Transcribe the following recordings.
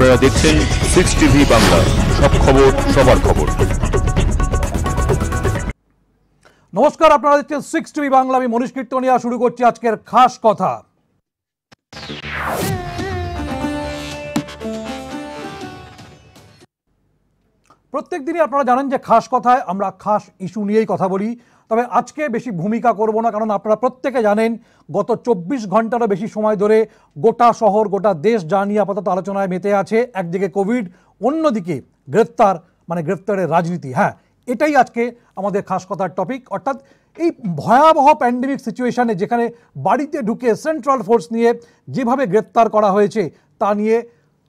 আপনারা দেখছেন 6 টিভি বাংলা, সব খবর সবার খবর। নমস্কার, আপনারা দেখছেন 6 টিভি বাংলা। আমি মনীষ কীর্তনিয়া শুরু করছি আজকের খাস কথা। প্রত্যেক দিনই আপনারা জানেন যে খাস কথায় আমরা খাস ইস্যু নিয়েই কথা বলি, তবে আজকে বেশি ভূমিকা করব না, কারণ আপনারা প্রত্যেকে জানেন গত 24 ঘন্টারও বেশি সময় ধরে গোটা শহর গোটা দেশ যা নিয়ে আপাতত আলোচনায় মেতে আছে। একদিকে কোভিড, অন্যদিকে গ্রেফতার, মানে গ্রেফতারের রাজনীতি। হ্যাঁ, এটাই আজকে আমাদের খাস কথার টপিক। অর্থাৎ এই ভয়াবহ প্যান্ডেমিক সিচুয়েশানে যেখানে বাড়িতে ঢুকে সেন্ট্রাল ফোর্স নিয়ে যেভাবে গ্রেফতার করা হয়েছে তা নিয়ে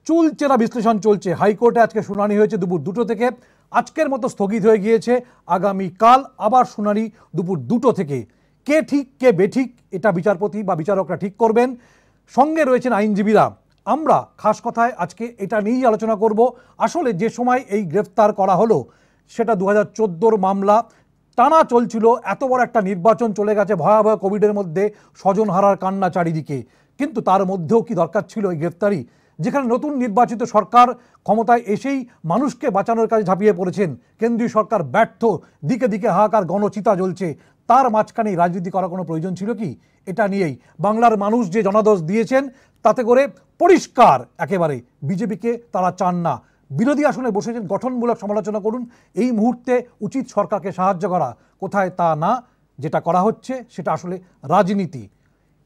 চুলচেরা বিশ্লেষণ চলছে। হাইকোর্টে আজকে শুনানি হয়েছে দুপুর 2টো থেকে, আজকের মতো স্থগিত হয়ে গিয়েছে। আগামীকাল আবার শুনানি দুপুর 2টো থেকে। কে ঠিক কে বেঠিক এটা বিচারপতি বা বিচারকরা ঠিক করবেন। সঙ্গে রয়েছেন আইনজীবীরা। আমরা খাস কথায় আজকে এটা নিয়েই আলোচনা করব। আসলে যে সময় এই গ্রেফতার করা হলো সেটা 2014 মামলা, টানা চলছিল, এত বড় একটা নির্বাচন চলে গেছে, ভয়াবহ কোভিডের মধ্যে স্বজন হারার কান্না চারিদিকে, কিন্তু তার মধ্যেও কি দরকার ছিল এই গ্রেফতারি? যেখানে নতুন নির্বাচিত সরকার ক্ষমতায় এসেই মানুষকে বাঁচানোর কাজে ঝাঁপিয়ে পড়েছেন, কেন্দ্রীয় সরকার ব্যর্থ, দিকে দিকে হাহাকার, গণচিতা জ্বলছে, তার মাঝখানে রাজনীতি করার কোনো প্রয়োজন ছিল কি? এটা নিয়েই বাংলার মানুষ যে জনাদেশ দিয়েছেন তাতে করে পরিষ্কার একেবারে বিজেপিকে তারা চান না। বিরোধী আসনে বসেছেন, গঠনমূলক সমালোচনা করুন, এই মুহূর্তে উচিত সরকারকে সাহায্য করা, কোথায় তা না। যেটা করা হচ্ছে সেটা আসলে রাজনীতি,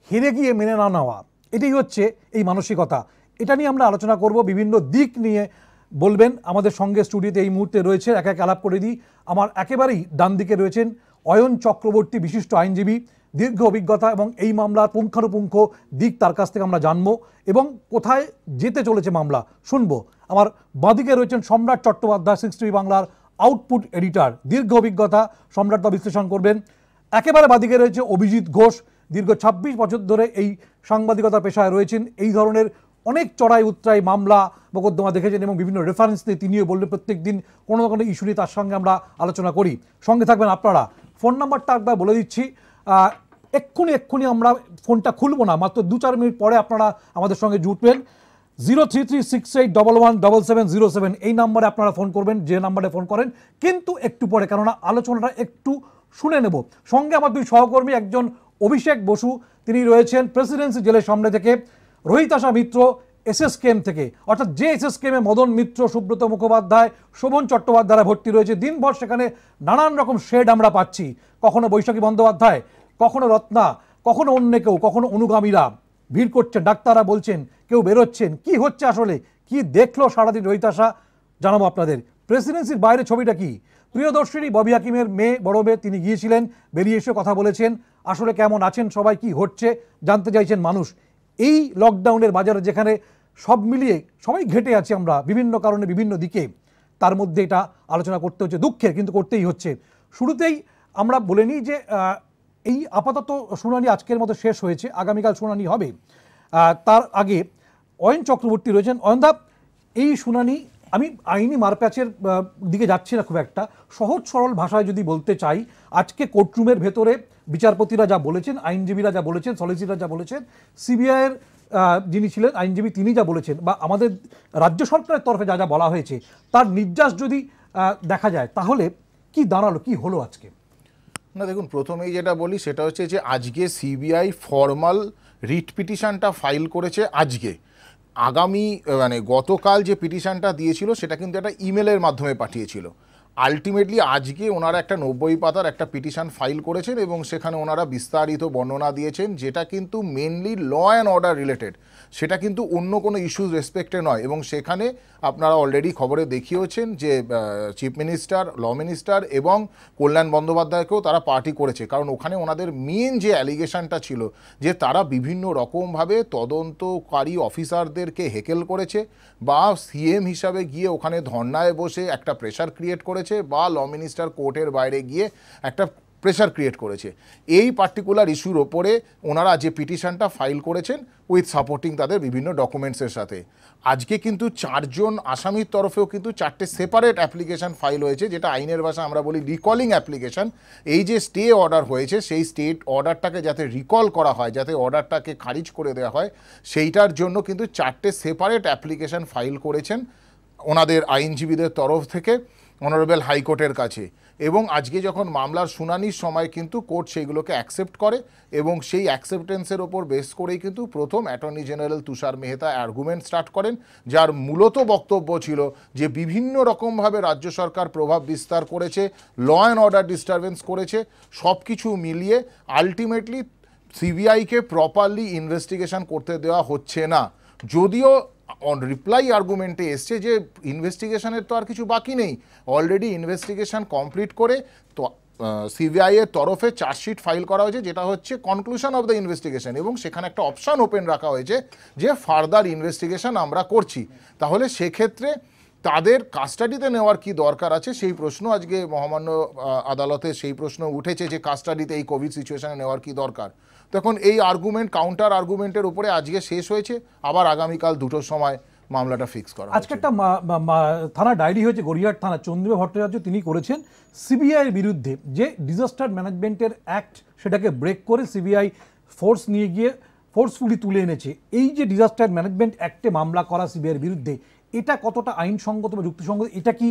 হেরে গিয়ে মেনে না নেওয়া, এটাই হচ্ছে এই মানসিকতা। এটা নিয়ে আমরা আলোচনা করব, বিভিন্ন দিক নিয়ে বলবেন। আমাদের সঙ্গে স্টুডিওতে এই মুহূর্তে রয়েছে, এক এক আলাপ করে দিই। আমার একেবারেই ডান দিকে রয়েছেন অয়ন চক্রবর্তী, বিশিষ্ট আইনজীবী, দীর্ঘ অভিজ্ঞতা এবং এই মামলার পুঙ্খানুপুঙ্খ দিক তার কাছ থেকে আমরা জানবো এবং কোথায় যেতে চলেছে মামলা শুনবো। আমার বাঁদিকে রয়েছেন সম্রাট চট্টোপাধ্যায়, 6 টিভি বাংলার আউটপুট এডিটর, দীর্ঘ অভিজ্ঞতা, সম্রাট তা বিশ্লেষণ করবেন। একেবারে বাঁদিকে রয়েছে অভিজিৎ ঘোষ, দীর্ঘ 26 বছর ধরে এই সাংবাদিকতা পেশায় রয়েছেন, এই ধরনের অনেক চড়াই উত্তরাই মামলা মোকদ্দমা দেখেছেন এবং বিভিন্ন রেফারেন্স দিয়ে তিনিও বললেন প্রত্যেক দিন কোনো না কোনো ইস্যু নিয়ে তার সঙ্গে আমরা আলোচনা করি। সঙ্গে থাকবেন আপনারা। ফোন নাম্বারটা একবার বলে দিচ্ছি, এক্ষুনি আমরা ফোনটা খুলবো না, মাত্র 2-4 মিনিট পরে আপনারা আমাদের সঙ্গে জুটবেন। 0336817707 এই নাম্বারে আপনারা ফোন করবেন, যে নাম্বারে ফোন করেন, কিন্তু একটু পরে, কেননা আলোচনাটা একটু শুনে নেব। সঙ্গে আমার দুই সহকর্মী, একজন অভিষেক বসু, তিনি রয়েছেন প্রেসিডেন্সি জেলের সামনে থেকে, রোহিতাশা মিত্র এসএসকেএম থেকে, অর্থাৎ যে এসএসকেএমে মদন মিত্র, সুব্রত মুখোপাধ্যায়, শোভন চট্টোপাধ্যায়রা ভর্তি রয়েছে। দিনভর সেখানে নানান রকম শেড আমরা পাচ্ছি, কখনো বৈশাখী বন্দ্যোপাধ্যায়, কখনো রত্না, কখনো অন্য কেউ, কখনো অনুগামীরা ভিড় করছেন, ডাক্তাররা বলছেন, কেউ বেরোচ্ছেন। কি হচ্ছে আসলে, কি দেখলো সারাদিন রোহিতাশা, জানাবো আপনাদের। প্রেসিডেন্সির বাইরে ছবিটা কি? প্রিয়দর্শিনী ববি হাকিমের মেয়ে, বড় মেয়ে, তিনি গিয়েছিলেন, বেরিয়ে এসে কথা বলেছেন। আসলে কেমন আছেন সবাই, কি হচ্ছে জানতে চাইছেন মানুষ। এই লকডাউনের বাজারে যেখানে সব মিলিয়ে সবাই ঘেটে আছি আমরা বিভিন্ন কারণে বিভিন্ন দিকে, তার মধ্যে এটা আলোচনা করতে হচ্ছে, দুঃখের কিন্তু করতেই হচ্ছে। শুরুতেই আমরা বলে নিই যে এই আপাতত শুনানি আজকের মতো শেষ হয়েছে, আগামীকাল শুনানি হবে। তার আগে অয়ন চক্রবর্তী রয়েছেন। অয়নদা, এই শুনানি, আমি আইনি মারপ্যাচের দিকে যাচ্ছি না খুব একটা, সহজ সরল ভাষায় যদি বলতে চাই, আজকে কোর্টরুমের ভেতরে বিচারপতিরা যা বলেছেন, আইনজীবীরা যা বলেছেন, সলিসিটর যা বলেছেন, সিবিআইয়ের যিনি ছিলেন আইনজীবী তিনি যা বলেছেন, বা আমাদের রাজ্য সরকারের তরফে যা যা বলা হয়েছে, তার নির্যাস যদি দেখা যায় তাহলে কি দাঁড়ালো, কি হলো আজকে? না দেখুন, প্রথমেই যেটা বলি সেটা হচ্ছে যে আজকে সিবিআই ফর্মাল রিট পিটিশনটা ফাইল করেছে আজকে। আগামী মানে গতকাল যে পিটিশনটা দিয়েছিল সেটা কিন্তু একটা ইমেলের মাধ্যমে পাঠিয়েছিল। আলটিমেটলি আজকে ওনারা একটা 90 পাতার একটা পিটিশন ফাইল করেছেন এবং সেখানে ওনারা বিস্তারিত বর্ণনা দিয়েছেন, যেটা কিন্তু mainly law and order related, সেটা কিন্তু অন্য কোনো ইস্যুজ রেসপেক্টে নয়। এবং সেখানে আপনারা অলরেডি খবরে দেখিয়েছেন যে চিফ মিনিস্টার, ল মিনিস্টার এবং কল্যাণ বন্দ্যোপাধ্যায়কেও তারা পার্টি করেছে, কারণ ওখানে ওনাদের মেন যে অ্যালিগেশনটা ছিল যে তারা বিভিন্ন রকমভাবে তদন্তকারী অফিসারদেরকে হেকেল করেছে, বা সিএম হিসাবে গিয়ে ওখানে ধর্নায় বসে একটা প্রেশার ক্রিয়েট করেছে, বা ল মিনিস্টার কোর্টের বাইরে গিয়ে একটা প্রেশার ক্রিয়েট করেছে। এই পার্টিকুলার ইস্যুর ওপরে ওনারা যে পিটিশনটা ফাইল করেছেন উইথ সাপোর্টিং তাদের বিভিন্ন ডকুমেন্টসের সাথে, আজকে কিন্তু 4 জন আসামির তরফেও কিন্তু 4টে সেপারেট অ্যাপ্লিকেশন ফাইল হয়েছে, যেটা আইনের ভাষা আমরা বলি রিকলিং অ্যাপ্লিকেশন। এই যে স্টে অর্ডার হয়েছে সেই স্টেট অর্ডারটাকে যাতে রিকল করা হয়, যাতে অর্ডারটাকে খারিজ করে দেওয়া হয়, সেইটার জন্য কিন্তু 4টে সেপারেট অ্যাপ্লিকেশন ফাইল করেছেন ওনাদের আইনজীবীদের তরফ থেকে অনারেবল হাইকোর্টের কাছে। এবং আজকে যখন মামলার শুনানির সময় কিন্তু কোর্ট সেইগুলোকে অ্যাকসেপ্ট করে এবং সেই অ্যাকসেপ্টেন্সের ওপর বেস করেই কিন্তু প্রথম অ্যাটর্নি জেনারেল তুষার মেহতা আর্গুমেন্ট স্টার্ট করেন, যার মূলত বক্তব্য ছিল যে বিভিন্ন রকমভাবে রাজ্য সরকার প্রভাব বিস্তার করেছে, ল অ্যান্ড অর্ডার ডিস্টারবেন্স করেছে, সব কিছু মিলিয়ে আলটিমেটলি সিবিআইকে প্রপারলি ইনভেস্টিগেশন করতে দেওয়া হচ্ছে না। যদিও অন রিপ্লাই আর্গুমেন্টে এসছে যে ইনভেস্টিগেশনের তো আর কিছু বাকি নেই, অলরেডি ইনভেস্টিগেশন কমপ্লিট করে তো সিবিআই এর তরফে চার্জশিট ফাইল করা হয়েছে, যেটা হচ্ছে কনক্লুশন অফ দ্য ইনভেস্টিগেশন, এবং সেখানে একটা অপশান ওপেন রাখা হয়েছে যে ফার্দার ইনভেস্টিগেশন আমরা করছি। তাহলে সেক্ষেত্রে তাদের কাস্টাডিতে নেওয়ার কি দরকার আছে সেই প্রশ্ন আজকে মহামান্য আদালতে সেই প্রশ্ন উঠেছে যে কাস্টাডিতে এই কোভিড সিচুয়েশনে নেওয়ার কি দরকার। তখন এই আর্গুমেন্ট কাউন্টার আর্গুমেন্টের উপরে আজকে শেষ হয়েছে, আবার আগামীকাল 2টোর সময় মামলাটা ফিক্স করা। আজকে একটা থানা ডায়েরি হয়েছে, গড়িয়াহাট থানা, চন্দ্রিমা ভট্টাচার্য তিনি করেছেন সিবিআইয়ের বিরুদ্ধে যে ডিজাস্টার ম্যানেজমেন্টের অ্যাক্ট সেটাকে ব্রেক করে সিবিআই ফোর্স নিয়ে গিয়ে ফোর্সফুলি তুলে এনেছে। এই যে ডিজাস্টার ম্যানেজমেন্ট অ্যাক্টে মামলা করা সিবিআইয়ের বিরুদ্ধে, এটা কতটা আইনসঙ্গত বা যুক্তিসঙ্গত? এটা কি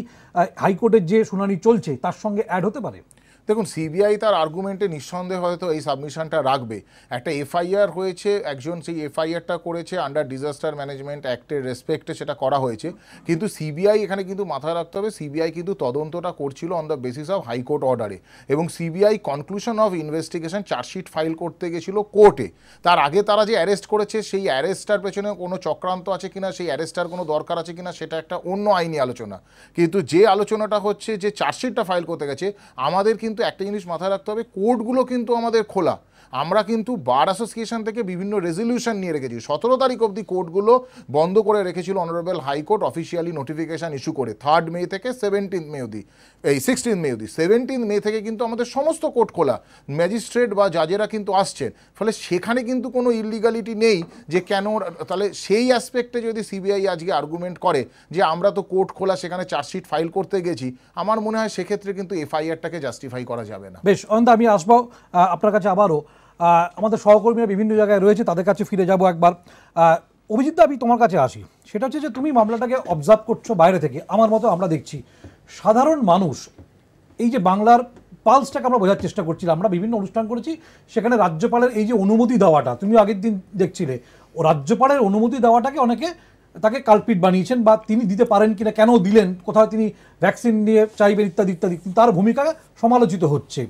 হাইকোর্টের যে শুনানি চলছে তার সঙ্গে অ্যাড হতে পারে? দেখুন, সিবিআই তার আর্গুমেন্টে নিঃসন্দেহে হয়তো এই সাবমিশনটা রাখবে। একটা এফআইআর হয়েছে, একজন সেই এফআইআরটা করেছে আন্ডার ডিজাস্টার ম্যানেজমেন্ট অ্যাক্টের রেসপেক্টে, সেটা করা হয়েছে। কিন্তু সিবিআই এখানে কিন্তু মাথায় রাখতে হবে, সিবিআই কিন্তু তদন্তটা করছিল on the basis of high court অর্ডারে, এবং CBI conclusion of investigation chargesheet file করতে গেছিল কোর্টে। তার আগে তারা যে অ্যারেস্ট করেছে সেই অ্যারেস্টটার পেছনে কোনো চক্রান্ত আছে কিনা, সেই অ্যারেস্টটার কোনো দরকার আছে কিনা, সেটা একটা অন্য আইনি আলোচনা। কিন্তু যে আলোচনাটা হচ্ছে যে চার্জশিটটা ফাইল করতে গেছে, আমাদের কিন্তু একটা জিনিস মাথায় রাখতে হবে, কোর্টগুলো কিন্তু আমাদের খোলা। আমরা কিন্তু বার অ্যাসোসিয়েশন থেকে বিভিন্ন রেজলিউশন নিয়ে রেখেছি। 17 তারিখ অবধি কোর্টগুলো বন্ধ করে রেখেছিল honourable high court officially notification issue করে, 3 মে থেকে 17 মে অবধি, এই 16 মে অবধি। 17 মে থেকে কিন্তু আমাদের সমস্ত কোর্ট খোলা, ম্যাজিস্ট্রেট বা জাজেরা কিন্তু আসছেন। ফলে সেখানে কিন্তু কোনো ইললিগালিটি নেই যে কেন। তাহলে সেই অ্যাসপেক্টে যদি সিবিআই আজকে আর্গুমেন্ট করে যে আমরা তো কোর্ট খোলা, সেখানে চার্জশিট ফাইল করতে গেছি, আমার মনে হয় সেক্ষেত্রে কিন্তু এফআইআরটাকে জাস্টিফাই করা যাবে না। বেশ, অন্ত আমি আসবো আপনার কাছে আবারও। আমাদের সহকর্মীরা বিভিন্ন জায়গায় রয়েছে, তাদের কাছে ফিরে যাব একবার। অভিজিৎ, আমি তোমার কাছে আসি। সেটা হচ্ছে যে তুমি মামলাটাকে অবজার্ভ করছো বাইরে থেকে, আমার মতো আমরা দেখছি সাধারণ মানুষ এই যে বাংলার পালসটাকে আমরা বোঝার চেষ্টা করছিলাম। আমরা বিভিন্ন অনুষ্ঠান করেছি, সেখানে রাজ্যপালের এই যে অনুমতি দেওয়াটা, তুমি আগের দিন দেখছিলে, ও রাজ্যপালের অনুমতি দেওয়াটাকে অনেকে তাকে কালপিট বানিয়েছেন, বা তিনি দিতে পারেন কিনা, কেন দিলেন, কোথাও তিনি ভ্যাকসিন নিয়ে চাইবেন ইত্যাদি ইত্যাদি, তার ভূমিকা সমালোচিত হচ্ছে।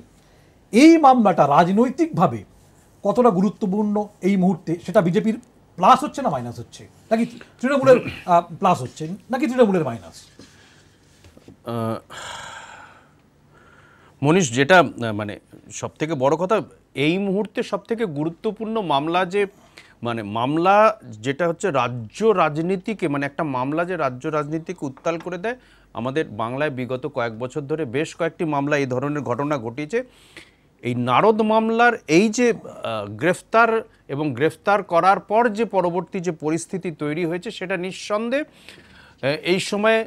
এই মামলাটা রাজনৈতিকভাবে কতটা গুরুত্বপূর্ণ এই মুহূর্তে, সেটা বিজেপির প্লাস হচ্ছে না মাইনাস হচ্ছে, নাকি তৃণমূলের প্লাস হচ্ছে, নাকি তৃণমূলের মাইনাস? মনীষ, যেটা মানে সব থেকে বড় কথা, এই মুহূর্তে সব থেকে গুরুত্বপূর্ণ মামলা যে মানে মামলা যেটা হচ্ছে রাজ্য রাজনীতিকে, মানে একটা মামলা যে রাজ্য রাজনীতিকে উত্তাল করে দেয়। আমাদের বাংলায় বিগত কয়েক বছর ধরে বেশ কয়েকটি মামলা এই ধরনের ঘটনা ঘটিয়েছে। এই নারদ মামলার এই যে গ্রেফতার এবং গ্রেফতার করার পর যে পরবর্তী যে পরিস্থিতি তৈরি হয়েছে, সেটা নিঃসন্দেহে এই সময়ে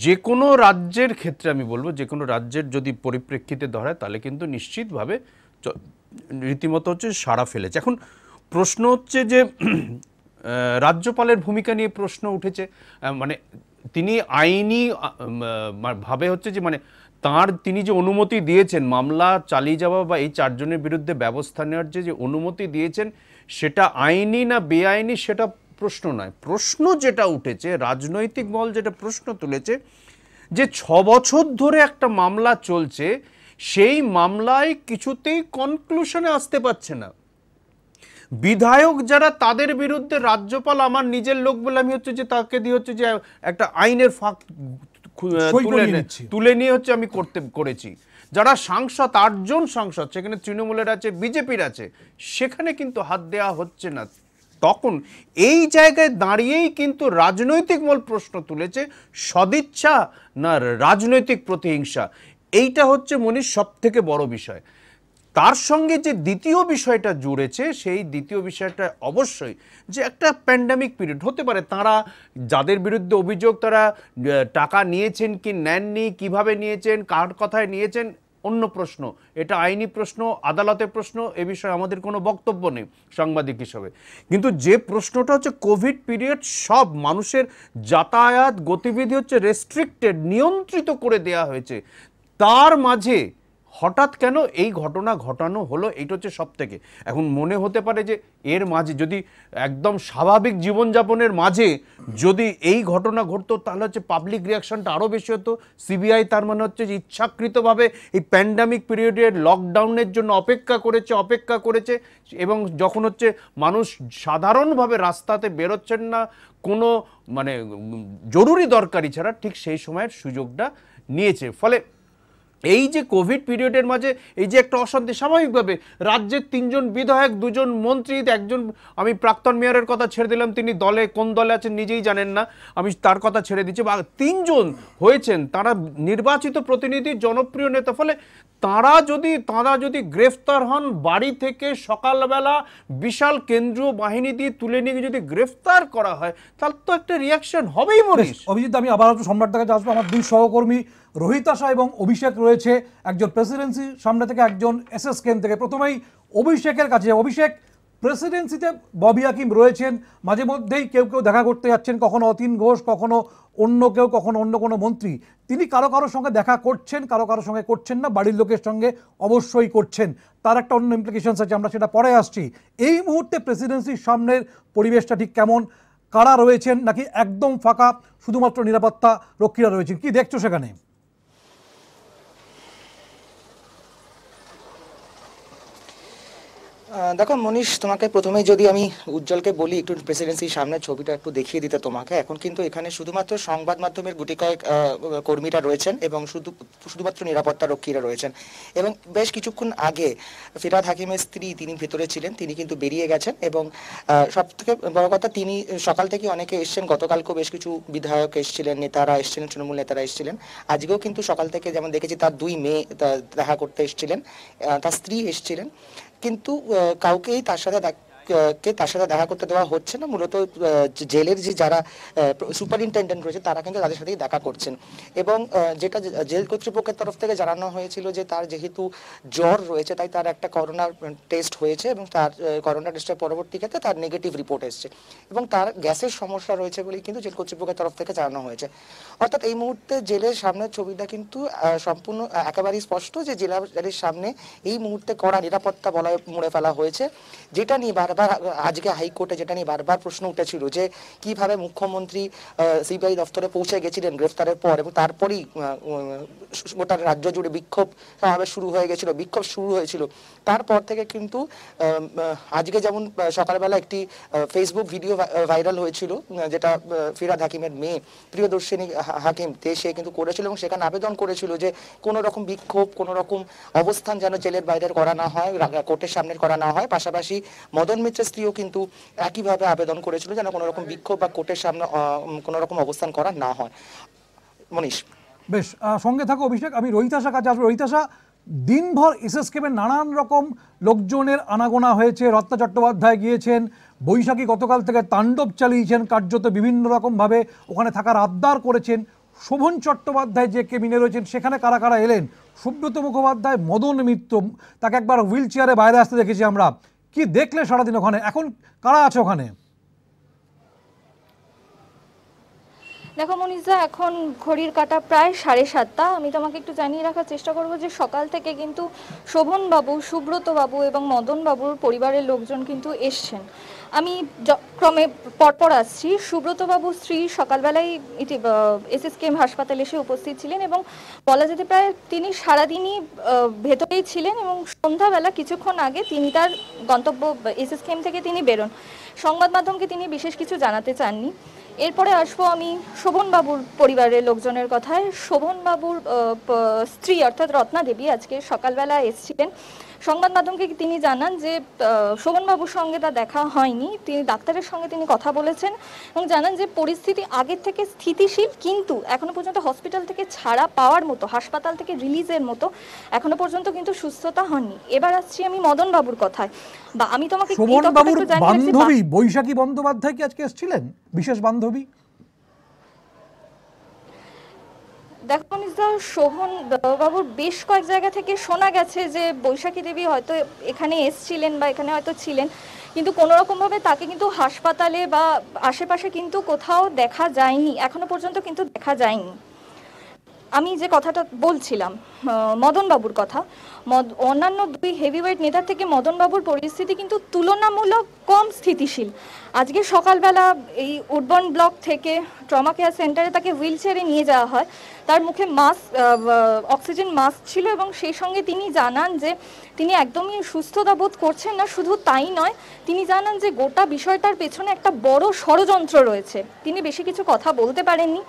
যে কোনো রাজ্যের ক্ষেত্রে, আমি বলবো যে কোনো রাজ্যের যদি পরিপ্রেক্ষিতে ধরায়, তাহলে কিন্তু নিশ্চিতভাবে রীতিমতো হচ্ছে সাড়া ফেলেছে। এখন প্রশ্ন হচ্ছে যে রাজ্যপালের ভূমিকা নিয়ে প্রশ্ন উঠেছে। মানে তিনি আইনি ভাবে হচ্ছে যে মানে তিনি যে অনুমতি দিয়েছেন মামলা চালিয়ে যাওয়া বা এই 4 জনের বিরুদ্ধে ব্যবস্থা নেওয়ার যে অনুমতি দিয়েছেন, সেটা আইনি না বেআইনি সেটা প্রশ্ন নয়। প্রশ্ন যেটা উঠেছে, রাজনৈতিক মহল যেটা প্রশ্ন তুলেছে, যে 6 বছর ধরে একটা মামলা চলছে, সেই মামলায় কিছুতেই কনক্লুশনে আসতে পারছে না। বিধায়ক যারা, তাদের বিরুদ্ধে রাজ্যপাল আমার নিজের লোক বলে আমি হচ্ছে যে তাকে দিয়ে হচ্ছে যে একটা আইনের ফাঁক তুলে নিয়ে হচ্ছে আমি করেছি। যারা সাংসদ, 8 জন সাংসদ, সেখানে তৃণমূলের আছে, বিজেপির আছে, সেখানে কিন্তু হাত দেওয়া হচ্ছে না। তখন এই জায়গায় দাঁড়িয়েই কিন্তু রাজনৈতিক মূল প্রশ্ন তুলেছে, সদিচ্ছা না রাজনৈতিক প্রতিহিংসা। এইটা হচ্ছে মনীষ সব থেকে বড় বিষয়। তার সঙ্গে যে দ্বিতীয় বিষয়টা জুড়েছে, সেই দ্বিতীয় বিষয়টা অবশ্যই যে একটা প্যান্ডামিক পিরিয়ড হতে পারে। তারা যাদের বিরুদ্ধে অভিযোগ, তারা টাকা নিয়েছেন কি নেননি, কিভাবে নিয়েছেন, কার কথায় নিয়েছেন, অন্য প্রশ্ন, এটা আইনি প্রশ্ন, আদালতের প্রশ্ন, এ বিষয়ে আমাদের কোনো বক্তব্য নেই সাংবাদিক হিসেবে। কিন্তু যে প্রশ্নটা হচ্ছে কোভিড পিরিয়ড, সব মানুষের যাতায়াত গতিবিধি হচ্ছে রেস্ট্রিক্টেড, নিয়ন্ত্রিত করে দেয়া হয়েছে, তার মাঝে হঠাৎ কেন এই ঘটনা ঘটানো হলো, এইটা হচ্ছে সব থেকে। এখন মনে হতে পারে যে এর মাঝে যদি একদম স্বাভাবিক জীবনযাপনের মাঝে যদি এই ঘটনা ঘটতো, তাহলে হচ্ছে পাবলিক রিয়াকশনটা আরও বেশি হতো। সিবিআই তার মানে হচ্ছে যে ইচ্ছাকৃতভাবে এই প্যান্ডামিক পিরিয়ডের লকডাউনের জন্য অপেক্ষা করেছে এবং যখন হচ্ছে মানুষ সাধারণভাবে রাস্তাতে বেরোচ্ছেন না কোনো মানে জরুরি দরকারি ছাড়া, ঠিক সেই সময়ের সুযোগটা নিয়েছে। ফলে এই যে কোভিড পিরিয়ডের মাঝে এই যে একটা অশান্তি, স্বাভাবিকভাবে রাজ্যের 3 জন বিধায়ক, 2 জন মন্ত্রী, একজন, আমি প্রাক্তন মেয়রের কথা ছেড়ে দিলাম, তিনি দলে কোন দলে আছেন নিজেই জানেন না, আমি তার কথা ছেড়ে দিচ্ছি, 3 জন হয়েছেন, তারা নির্বাচিত প্রতিনিধি, জনপ্রিয় নেতা। ফলে তারা যদি গ্রেফতার হন, বাড়ি থেকে সকালবেলা বিশাল কেন্দ্রীয় বাহিনী দিয়ে তুলে নিয়ে যদি গ্রেফতার করা হয়, তাহলে তো একটা রিয়াকশন হবেই। মনীষ, অভিজিৎ, আমি আবার একটু সম্রাটের কাছে আসবো। আমার 2 সহকর্মী রোহিতাশা এবং অভিষেক রয়েছে, একজন প্রেসিডেন্সি সামনে থেকে, একজন এসএসকেএম থেকে। প্রথমেই অভিষেকের কাছে। অভিষেক, প্রেসিডেন্সিতে ববি হাকিম রয়েছেন, মাঝে মধ্যেই কেউ দেখা করতে যাচ্ছেন, কখনো অতীন ঘোষ, কখনো অন্য কেউ, কখনো অন্য কোনো মন্ত্রী। তিনি কারোর সঙ্গে দেখা করছেন, কারোর সঙ্গে করছেন না, বাড়ির লোকের সঙ্গে অবশ্যই করছেন। তার একটা অন্য ইমপ্লিকেশনস আছে, আমরা সেটা পরে আসছি। এই মুহূর্তে প্রেসিডেন্সির সামনের পরিবেশটা ঠিক কেমন? কারা রয়েছেন, নাকি একদম ফাঁকা, শুধুমাত্র নিরাপত্তা রক্ষীরা রয়েছেন? কি দেখছো সেখানে? দেখো মনীষ, তোমাকে প্রথমেই যদি আমি উজ্জ্বলকে বলি একটু প্রেসিডেন্সির সামনের ছবিটা একটু দেখিয়ে দিতে তোমাকে। এখন কিন্তু এখানে শুধুমাত্র সংবাদ মাধ্যমের গুটি কয়েক কর্মীরা রয়েছেন এবং শুধুমাত্র নিরাপত্তা রক্ষীরা রয়েছেন। এবং বেশ কিছুক্ষণ আগে ফিরহাদ হাকিমের স্ত্রী, তিনি ভেতরে ছিলেন, তিনি কিন্তু বেরিয়ে গেছেন। এবং সব থেকে বড় কথা, তিনি সকাল থেকে অনেকে এসছেন, গতকালকেও বেশ কিছু বিধায়ক এসেছিলেন, নেতারা এসেছিলেন, তৃণমূল নেতারা এসেছিলেন। আজকেও কিন্তু সকাল থেকে যেমন দেখেছি, তার 2 মেয়ে দেখা করতে এসেছিলেন, তার স্ত্রী এসেছিলেন, কিন্তু কাউকেই তার সাথে দেখা করতে দেওয়া হচ্ছে না। মূলত জেলের যে যারা সুপারিনটেন্ডেন্ট রয়েছে, তারা কিন্তু তাদের সাথেই দেখা করছেন। এবং যেটা জেল কর্তৃপক্ষের তরফ থেকে জানানো হয়েছিল যে তার যেহেতু জ্বর রয়েছে, তাই তার একটা করোনা টেস্ট হয়েছে এবং তার করোনা টেস্টের পরবর্তী ক্ষেত্রে তার নেগেটিভ রিপোর্ট এসেছে এবং তার গ্যাসের সমস্যা রয়েছে বলেই কিন্তু জেল কর্তৃপক্ষের তরফ থেকে জানানো হয়েছে। অর্থাৎ এই মুহূর্তে জেলের সামনের ছবিটা কিন্তু সম্পূর্ণ একেবারেই স্পষ্ট যে জেলের সামনে এই মুহূর্তে কড়া নিরাপত্তা বলয় মুড়ে ফেলা হয়েছে, যেটা নিয়ে বারবার আজকে হাইকোর্টে যেটা নিয়ে বারবার প্রশ্ন উঠেছিল যে কিভাবে মুখ্যমন্ত্রী সিবিআই দফতরে পৌঁছে গেছিলেন গ্রেফতারের পর, এবং তারপরেই গোটা রাজ্য জুড়ে বিক্ষোভ সমাবেশ শুরু হয়েছিল। তারপর থেকে কিন্তু আজকে যেমন সকালবেলা একটি ফেসবুক ভিডিও ভাইরাল হয়েছিল, যেটা ফিরহাদ হাকিমের মেয়ে প্রিয়দর্শিনী হাকিম সে কিন্তু করেছিল এবং সেখানে আবেদন করেছিল যে কোনো রকম বিক্ষোভ, কোনো রকম অবস্থান যেন জেলের বাইরের করা না হয়, কোর্টের সামনের করা না হয়। পাশাপাশি মদন মিত্রের স্ত্রীও কিন্তু একইভাবে আবেদন করেছিল যেন কোনো রকম বিক্ষোভ বা কোর্টের সামনে কোনো রকম অবস্থান করা না হয়। মনীষ, বেশ, সঙ্গে থাকো অভিষেক। আমি রোহিতাশার কাছে আসবো। রোহিতাশা, দিনভর এসএসকেএমের নানান রকম লোকজনের আনাগোনা হয়েছে। রত্না চট্টোপাধ্যায় গিয়েছেন, বৈশাখী গতকাল থেকে তাণ্ডব চালিয়েছেন, কার্যত বিভিন্ন রকমভাবে ওখানে থাকার আবদার করেছেন। শোভন চট্টোপাধ্যায় যে কেবিনে রয়েছেন, সেখানে কারা কারা এলেন? সুব্রত মুখোপাধ্যায়, মদন মিত্র, তাকে একবার হুইল চেয়ারে বাইরে আসতে দেখেছি আমরা। কি দেখলে সারাদিন ওখানে? এখন কারা আছে ওখানে? দেখো মনীষদা, এখন ঘড়ির কাঁটা প্রায় 7:30। আমি তোমাকে একটু জানিয়ে রাখার চেষ্টা করব যে সকাল থেকে কিন্তু শোভনবাবু, সুব্রতবাবু এবং মদনবাবুর পরিবারের লোকজন কিন্তু এসছেন। আমি ক্রমে পরপর আসছি। সুব্রতবাবুর স্ত্রী সকালবেলায় এসএসকেএম হাসপাতালে এসে উপস্থিত ছিলেন এবং বলা যেতে প্রায় তিনি সারাদিনই ভেতরেই ছিলেন এবং সন্ধ্যাবেলা কিছুক্ষণ আগে তিনি তার গন্তব্য এসএসকেএম থেকে তিনি বেরোন। সংবাদ মাধ্যমকে তিনি বিশেষ কিছু জানাতে চাননি। এরপরে আসবো আমি শোভনবাবুর পরিবারের লোকজনের কথায়। শোভনবাবুর স্ত্রী অর্থাৎ রত্না দেবী আজকে সকালবেলা এসেছিলেন সংবাদ মাধ্যমকে তিনি জানান যে শোভনবাবুর সঙ্গে তার দেখা হয়নি, তিনি ডাক্তারের সঙ্গে তিনি কথা বলেছেন এবং জানান যে পরিস্থিতি আগের থেকে স্থিতিশীল, কিন্তু এখনো পর্যন্ত হসপিটাল থেকে ছাড়া পাওয়ার মতো, হাসপাতাল থেকে রিলিজের মতো এখনো পর্যন্ত কিন্তু সুস্থতা হননি। এবার আসছি আমি মদন বাবুর কথায়, বা আমি তোমাকে শোভনবাবুর বান্ধবী বৈশাখী বন্দ্যোপাধ্যায় কি আজকে এসেছিলেন, বিশেষ বান্ধবী? দেখো নিশা, শোভন বাবুর বেশ কয়েক জায়গা থেকে শোনা গেছে যে বৈশাখী দেবী হয়তো এখানে এসছিলেন বা এখানে হয়তো ছিলেন, কিন্তু কোনো রকমভাবে তাকে কিন্তু হাসপাতালে বা আশেপাশে কিন্তু কোথাও দেখা যায়নি, এখনো পর্যন্ত কিন্তু দেখা যায়নি। আমি যে কথাটা বলছিলাম মদন বাবুর কথা, অন্যান্য দুই হেভিওয়েট নেতার থেকে মদন বাবুর পরিস্থিতি কিন্তু তুলনামূলক কম স্থিতিশীল। আজকে সকালবেলা এই উডবর্ন ব্লক থেকে ট্রমা কেয়ার সেন্টারে তাকে হুইল চেয়ারে নিয়ে যাওয়া হয়, তার মুখে মাস্ক, অক্সিজেন মাস্ক ছিল এবং সেই সঙ্গে তিনি জানান যে তিনি একদমই সুস্থতা বোধ করছেন না। শুধু তাই নয়, তিনি জানান যে গোটা বিষয়টার পেছনে একটা বড় ষড়যন্ত্র রয়েছে। তিনি বেশি কিছু কথা বলতে পারেননি।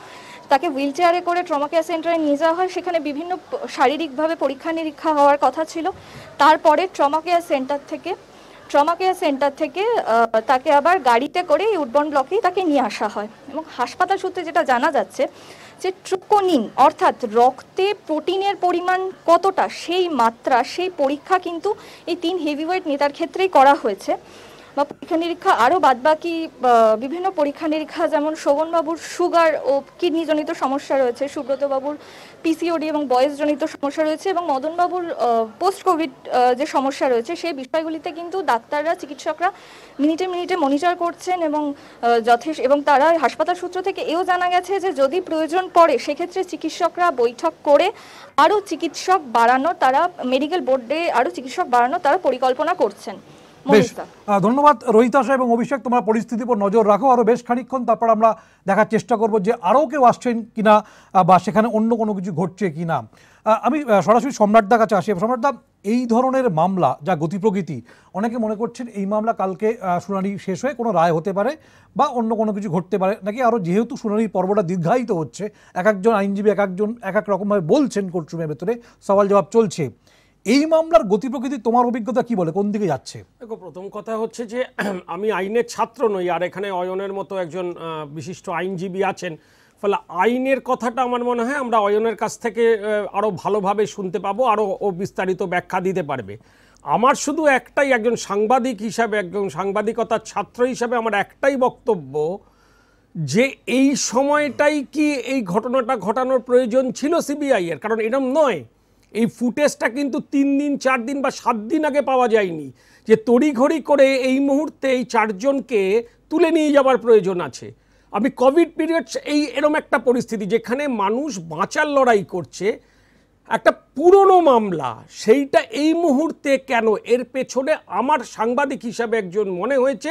তাকে হুইল চেয়ারে করে ট্রমা কেয়ার সেন্টারে নিয়ে যাওয়া হয়, সেখানে বিভিন্ন শারীরিকভাবে পরীক্ষা নিরীক্ষা হওয়ার কথা ছিল। তারপরে ট্রমা কেয়ার সেন্টার থেকে তাকে আবার গাড়িতে করে এই উডবর্ন ব্লকেই তাকে নিয়ে আসা হয় এবং হাসপাতাল সূত্রে যেটা জানা যাচ্ছে যে ট্রুকোনিন অর্থাৎ রক্তে প্রোটিনের পরিমাণ কতটা, সেই মাত্রা, সেই পরীক্ষা কিন্তু এই 3 হেভিওয়েট নেতার ক্ষেত্রেই করা হয়েছে। বা পরীক্ষা নিরীক্ষা আরও বাদবাকি বিভিন্ন পরীক্ষা নিরীক্ষা, যেমন শোভনবাবুর সুগার ও কিডনিজনিত সমস্যা রয়েছে, সুব্রতবাবুর পিসিওডি এবং বয়সজনিত সমস্যা রয়েছে এবং মদনবাবুর পোস্ট কোভিড যে সমস্যা রয়েছে, সেই বিষয়গুলিতে কিন্তু ডাক্তাররা, চিকিৎসকরা মিনিটে মিনিটে মনিটর করছেন এবং এবং তারা হাসপাতাল সূত্র থেকে এও জানা গেছে যে যদি প্রয়োজন পড়ে সেক্ষেত্রে চিকিৎসকরা বৈঠক করে আরও চিকিৎসক বাড়ানোর, তারা মেডিকেল বোর্ডে আরও চিকিৎসক বাড়ানোর তারা পরিকল্পনা করছেন। বেশ, ধন্যবাদ রোহিতা এবং অভিষেক, তোমরা পরিস্থিতির উপর নজর রাখো আরও বেশ খানিকক্ষণ, তারপর আমরা দেখার চেষ্টা করব যে আরও কেউ আসছেন কিনা বা সেখানে অন্য কোনো কিছু ঘটছে কিনা। আমি সরাসরি সম্রাটদার কাছে আসি। সম্রাটদা, এই ধরনের মামলা যা গতি প্রকৃতি, অনেকে মনে করছেন এই মামলা কালকে শুনানি শেষ হয়ে কোনো রায় হতে পারে বা অন্য কোনো কিছু ঘটতে পারে নাকি, আরও যেহেতু শুনানির পর্বটা দীর্ঘায়িত হচ্ছে, এক একজন আইনজীবী এক এক রকমভাবে বলছেন, কোর্টরুমের ভেতরে সওয়াল জবাব চলছে, এই মামলার গতি প্রকৃতি তোমার অভিজ্ঞতা কি বলে, কোন দিকে যাচ্ছে? দেখো, প্রথম কথা হচ্ছে যে আমি আইনের ছাত্র নই, আর এখানে অয়নের মতো একজন বিশিষ্ট আইনজীবী আছেন, ফলে আইনের কথাটা আমার মনে হয় আমরা অয়নের কাছ থেকে আরও ভালোভাবে শুনতে পাবো, আরও বিস্তারিত ব্যাখ্যা দিতে পারবে। আমার শুধু একটাই, একজন সাংবাদিক হিসাবে, একজন সাংবাদিকতার ছাত্র হিসাবে আমার একটাই বক্তব্য যে এই সময়টাই কি এই ঘটনাটা ঘটানোর প্রয়োজন ছিল সিবিআই এর? কারণ এরকম নয়, এই ফুটেজটা কিন্তু 3 দিন 4 দিন বা 7 দিন আগে পাওয়া যায়নি যে তড়িঘড়ি করে এই মুহূর্তে এই 4 জনকে তুলে নিয়ে যাওয়ার প্রয়োজন আছে। আমি কোভিড পিরিয়ড এরম একটা পরিস্থিতি যেখানে মানুষ বাঁচার লড়াই করছে, একটা পুরনো মামলা, সেইটা এই মুহূর্তে কেন? এর পেছনে আমার সাংবাদিক হিসাবে একজন মনে হয়েছে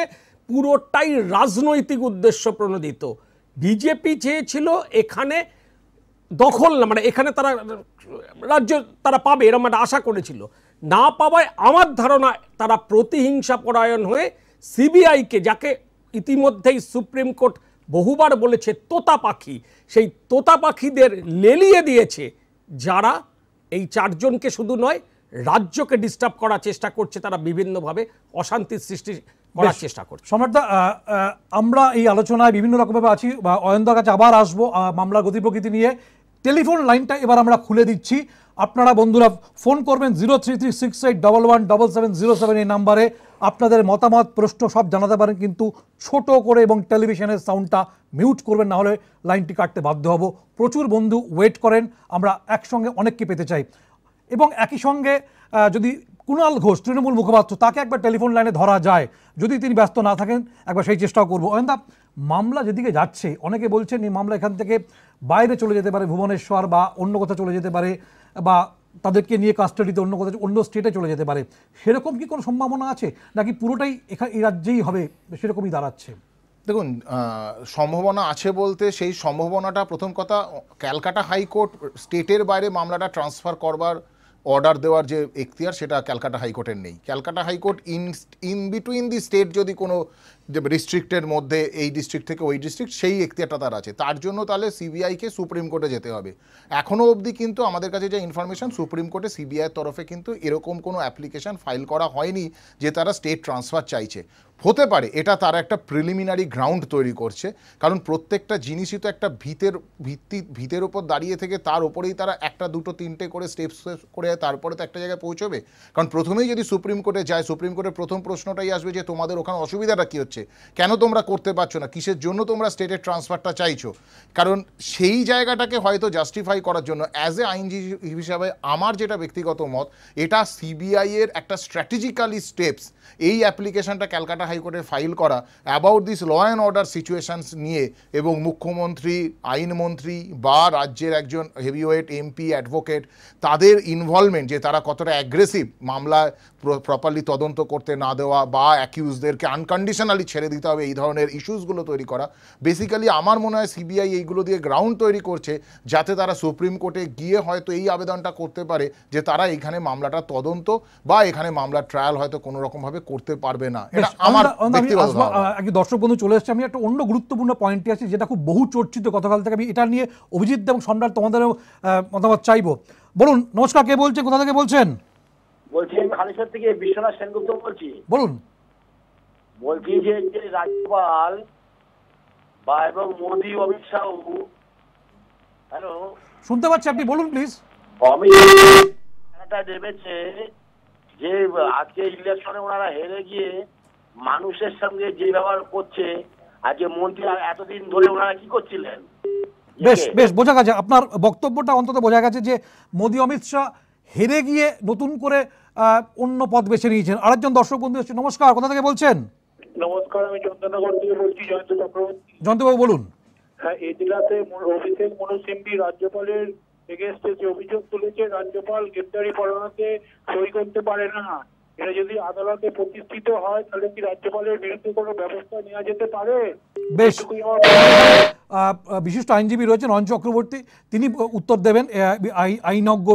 পুরোটাই রাজনৈতিক উদ্দেশ্য প্রণোদিত। বিজেপি চেয়েছিল এখানে দখল না, মানে এখানে তারা রাজ্য তারা পাবে এরকম একটা আশা করেছিল, না পাওয়ায় আমার ধারণা তারা প্রতিহিংসা পরায়ণ হয়ে সিবিআইকে, যাকে ইতিমধ্যেই সুপ্রিম কোর্ট বহুবার বলেছে তোতা পাখি, সেই তোতা পাখিদের লেলিয়ে দিয়েছে, যারা এই 4 জনকে শুধু নয় রাজ্যকে ডিস্টার্ব করার চেষ্টা করছে, তারা বিভিন্নভাবে অশান্তির সৃষ্টি করার চেষ্টা করছে। সম্রাটদা, আমরা এই আলোচনায় বিভিন্ন রকমভাবে আছি, বা অয়নদার কাছে আবার আসবো মামলার গতি প্রকৃতি নিয়ে। টেলিফোন লাইনটা এবার আমরা খুলে দিচ্ছি, আপনারা বন্ধুরা ফোন করবেন 033681170707 এই নাম্বারে, আপনাদের মতামত, প্রশ্ন সব জানাতে পারেন, কিন্তু ছোট করে এবং টেলিভিশনের সাউন্ডটা মিউট করবেন, না হলে লাইনটি কাটতে বাধ্য হব। প্রচুর বন্ধু ওয়েট করেন, আমরা একসঙ্গে অনেককে পেতে চাই। এবং একই সঙ্গে যদি কুণাল ঘোষ, তৃণমূল মুখপাত্র, তাকে একবার টেলিফোন লাইনে ধরা যায়, যদি তিনি ব্যস্ত না থাকেন, একবার সেই চেষ্টাও করবো। অয়নদা, মামলা যেদিকে যাচ্ছে, অনেকে বলছেন এই মামলা এখান থেকে বাইরে চলে যেতে পারে, ভুবনেশ্বর বা অন্য কোথাও চলে যেতে পারে, বা তাদেরকে নিয়ে কাস্টাডিতে অন্য কোথাও, অন্য স্টেটে চলে যেতে পারে, সেরকম কি কোনো সম্ভাবনা আছে নাকি পুরোটাই এখানে এই রাজ্যেই হবে, সেরকমই দাঁড়াচ্ছে? দেখুন, সম্ভাবনা আছে বলতে সেই সম্ভাবনাটা, প্রথম কথা, ক্যালকাটা হাইকোর্ট স্টেটের বাইরে মামলাটা ট্রান্সফার করবার অর্ডার দেওয়ার যে এখতিয়ার, সেটা ক্যালকাটা হাইকোর্টের নেই। Calcutta high court in between the state যদি কোনো ডিস্ট্রিক্টের মধ্যে এই ডিস্ট্রিক্ট থেকে ওই ডিস্ট্রিক্ট, সেই এখতিয়ারটা তার আছে। তার জন্য তাহলে সিবিআইকে সুপ্রিম কোর্টে যেতে হবে। এখনও অবধি কিন্তু আমাদের কাছে যে ইনফরমেশন, সুপ্রিম কোর্টে সিবিআইয়ের তরফে কিন্তু এরকম কোনো অ্যাপ্লিকেশন ফাইল করা হয়নি যে তারা স্টেট ট্রান্সফার চাইছে। হতে পারে এটা তারা একটা প্রিলিমিনারি গ্রাউন্ড তৈরি করছে, কারণ প্রত্যেকটা জিনিসই তো একটা ভিতের ওপর দাঁড়িয়ে থেকে তার ওপরেই তারা একটা দুটো তিনটে করে স্টেপস করে তারপরে তো একটা জায়গায় পৌঁছবে। কারণ প্রথমেই যদি সুপ্রিম কোর্টে যায়, সুপ্রিম কোর্টের প্রথম প্রশ্নটাই আসবে যে তোমাদের ওখানে অসুবিধাটা কী হচ্ছে, কেন তোমরা করতে পারছো না, কিসের জন্য তোমরা স্টেটের ট্রান্সফারটা চাইছো। কারণ সেই জায়গাটাকে হয়তো জাস্টিফাই করার জন্য অ্যাজ এ আইনজীবী হিসাবে আমার যেটা ব্যক্তিগত মত, এটা সিবিআইয়ের একটা স্ট্র্যাটেজিক্যালি স্টেপস এই অ্যাপ্লিকেশনটা ক্যালকাটা হাইকোর্টে ফাইল করা about this law and order situations নিয়ে, এবং মুখ্যমন্ত্রী, আইনমন্ত্রী বা রাজ্যের একজন হেভিওয়েট এমপি অ্যাডভোকেট তাদের ইনভলভমেন্ট, যে তারা কতটা অ্যাগ্রেসিভ মামলায় প্রপারলি তদন্ত করতে না দেওয়া বা অ্যাকিউজদেরকে আনকন্ডিশনালি ছেড়ে দিতে হবে, এই ধরনের ইস্যুসগুলো তৈরি করা। বেসিক্যালি আমার মনে হয় সিবিআই এইগুলো দিয়ে গ্রাউন্ড তৈরি করছে যাতে তারা সুপ্রিম কোর্টে গিয়ে হয়তো এই আবেদনটা করতে পারে যে তারা এখানে মামলাটা তদন্ত বা এখানে মামলার ট্রায়াল হয়তো কোনো রকমভাবে করতে পারবে না। এটা আমার ব্যক্তিগত ধারণা। একজন দর্শক বন্ধু চলে এসেছে, আমি একটা অন্য গুরুত্বপূর্ণ পয়েন্টে আছি যেটা খুব বহু চর্চিত গতকাল থেকে। আমি এটা নিয়ে অভিজিৎ এবং সম্রাট তোমাদেরও মতামত চাইবো। বলুন, নমস্কার, কে বলছেন, কোথা থেকে বলছেন? বলছি আমি হালিশহর থেকে বিশ্বনাথ সেনগুপ্ত বলছি। বলুন। বলছি যে রাজ্যপাল বা এবং মোদী, অমিত শাহ, হ্যালো শুনতে পাচ্ছি, আপনি বলুন প্লিজ। অমিত নেমেছে যে আজকে ইলেকশনে ওনারা হেরে গিয়ে মানুষের সঙ্গে যে ব্যবহার করছে, আজকে মন্ত্রী এতদিন ধরে ওনারা কি করছিলেন। বেশ বেশ বোঝা গেছে আপনার বক্তব্যটা, অন্তত বোঝা গেছে যে মোদী অমিত শাহ হেরে গিয়ে নতুন করে অন্য পথ বেছে নিয়েছেন। আরেকজন দর্শক বন্ধু এসেছে, নমস্কার, কোথা থেকে বলছেন? নমস্কার, আমি চন্দননগর থেকে বলছি, জয়ন্ত চক্রবর্তী। জয়ন্তবাবু বলুন। হ্যাঁ, এই জেলাতে অভিষেক মনু সিংভি রাজ্যপালের এগেইনস্টে যে অভিযোগ তুলেছে, রাজ্যপাল গ্রেপ্তারি পরোয়ানাতে সই করতে পারে না, এটা যদি আদালতে প্রতিষ্ঠিত হয় তাহলে কি রাজ্যপালের বিরুদ্ধে কোনো ব্যবস্থা নেওয়া যেতে পারে? বেশ, বিশিষ্ট আইনজীবী রয়েছেন অয়ন চক্রবর্তী, তিনি উত্তর দেবেন আইনজ্ঞ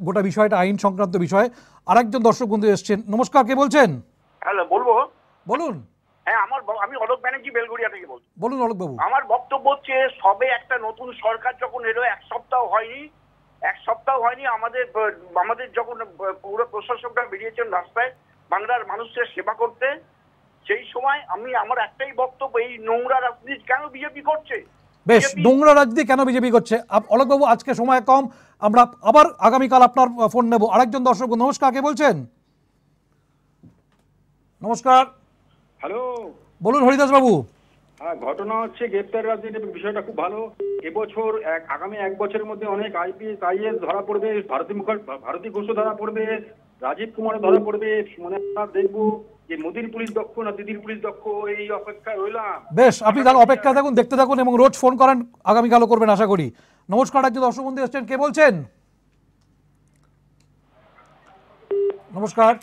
গোটা বিষয়টা, আইন সংক্রান্ত বিষয়ে। আরেকজন দর্শক বন্ধু এসেছেন, নমস্কার, কে বলছেন? হ্যালো, বলবো? বলুন। হ্যাঁ, আমি অলোক ব্যানার্জি, বেলগুড়িয়া থেকে বলছি। বলুন অলোক বাবু। আমার বক্তব্য হচ্ছে, সবে একটা নতুন সরকার যখন এলো, এক সপ্তাহ হয়নি আমাদের যখন পুরো প্রশাসকরা বেরিয়েছেন রাস্তায় বাংলার মানুষের সেবা করতে, সেই সময় আমার একটাই বক্তব্য, এই নোংরা রাজনীতি কেন বিজেপি করছে? বেশ, নোংরা রাজনীতি কেন বিজেপি করছে? অলোক বাবু, আজকে সময় কম, আমরা আবার আগামীকাল আপনার ফোন নেব। আরেকজন দর্শক, নমস্কার, কে বলছেন? নমস্কার। হ্যালো, বলুন হরিদাস বাবু। হ্যাঁ, ঘটনা হচ্ছে গ্রেপ্তার রাজনীতি বিষয়টা খুব ভালো। এবছর আগামী এক বছরের মধ্যে অনেক আইপিএস আইএস ধরা পড়বে, ভারতী ঘোষ ধরা পড়বে, রাজীব কুমার ধরা পড়বে। মনে দেখবো যে মোদির পুলিশ দক্ষ না দিদির পুলিশ দক্ষ, এই অপেক্ষায় রইলাম। বেশ, আপনি তাহলে অপেক্ষা থাকুন, দেখতে থাকুন এবং রোজ ফোন করেন, আগামীকালও করবেন আশা করি। নমস্কার, একজন দর্শক বন্ধু এসেছেন, কে বলছেন? নমস্কার।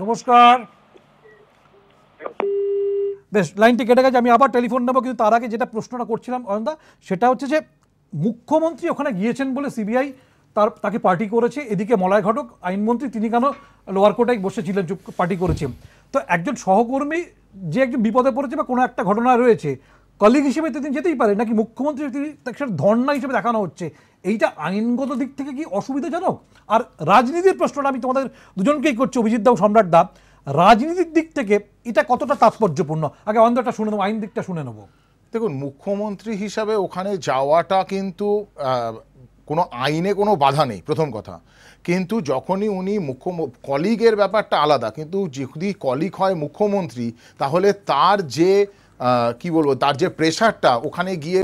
নমস্কার। বেশ, লাইনটি কেটে গেছে, আমি আবার টেলিফোন নেবো, কিন্তু তার আগে যেটা প্রশ্নটা করছিলাম অয়নদা, সেটা হচ্ছে যে মুখ্যমন্ত্রী ওখানে গিয়েছেন বলে সিবিআই তাকে পার্টি করেছে, এদিকে মলয় ঘটক আইনমন্ত্রী তিনি কেন লোয়ার কোর্টে বসেছিলেন, পার্টি করেছে। তো একজন সহকর্মী যে একজন বিপদে পড়েছে বা কোনো একটা ঘটনা রয়েছে, কলিগ হিসেবে তিনি যেতেই পারে, নাকি মুখ্যমন্ত্রী তিনি তাকে ধর্ণা হিসেবে দেখানো হচ্ছে? এইটা আইনগত দিক থেকে কি অসুবিধাজনক? আর রাজনীতির প্রশ্নটা আমি তোমাদের দুজনকেই করছি, অভিজিৎ দা ও সম্রাট দা, রাজনীতির দিক থেকে এটা কতটা তাৎপর্যপূর্ণ? আগে অন্তরটা শুনে নেবো, আইন দিকটা শুনে নেবো। দেখুন, মুখ্যমন্ত্রী হিসাবে ওখানে যাওয়াটা কিন্তু কোনো আইনে কোনো বাধা নেই, প্রথম কথা। কিন্তু যখনই উনি কলিগের ব্যাপারটা আলাদা, কিন্তু যদি কলিগ হয় মুখ্যমন্ত্রী, তাহলে তার যে কি বলবো, তার যে প্রেশারটা ওখানে গিয়ে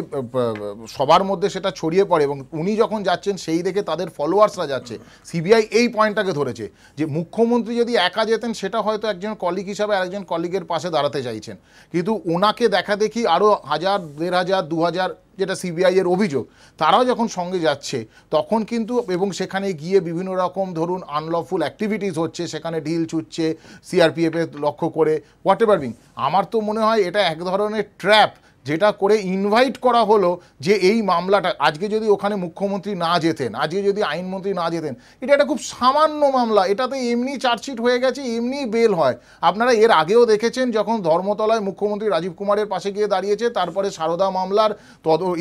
সবার মধ্যে সেটা ছড়িয়ে পড়ে, এবং উনি যখন যাচ্ছেন সেই দেখে তাদের ফলোয়ার্সরা যাচ্ছে। সিবিআই এই পয়েন্টটাকে ধরেছে যে মুখ্যমন্ত্রী যদি একা যেতেন, সেটা হয়তো একজন কলিগ হিসাবে আরেকজন কলিগের পাশে দাঁড়াতে চাইছেন, কিন্তু ওনাকে দেখা দেখি আরও 1000, 1500, 2000, যেটা সিবিআই এর অভিযোগ, তারাও যখন সঙ্গে যাচ্ছে তখন কিন্তু, এবং সেখানে গিয়ে বিভিন্ন রকম ধরুন আনলফুল অ্যাক্টিভিটিস হচ্ছে, সেখানে ঢিল ছুটছে সিআরপিএফ এর লক্ষ্য করে, হোয়াট এভার বিং, আমার তো মনে হয় এটা এক ধরনের ট্র্যাপ, যেটা করে ইনভাইট করা হলো যে এই মামলাটা আজকে যদি ওখানে মুখ্যমন্ত্রী না যেতেন, আজকে যদি আইনমন্ত্রী না যেতেন, এটা একটা খুব সামান্য মামলা, এটাতে এমনি চার্জশিট হয়ে গেছে, এমনি বেল হয়। আপনারা এর আগেও দেখেছেন যখন ধর্মতলায় মুখ্যমন্ত্রী রাজীব কুমারের পাশে গিয়ে দাঁড়িয়েছে, তারপরে সারদা মামলার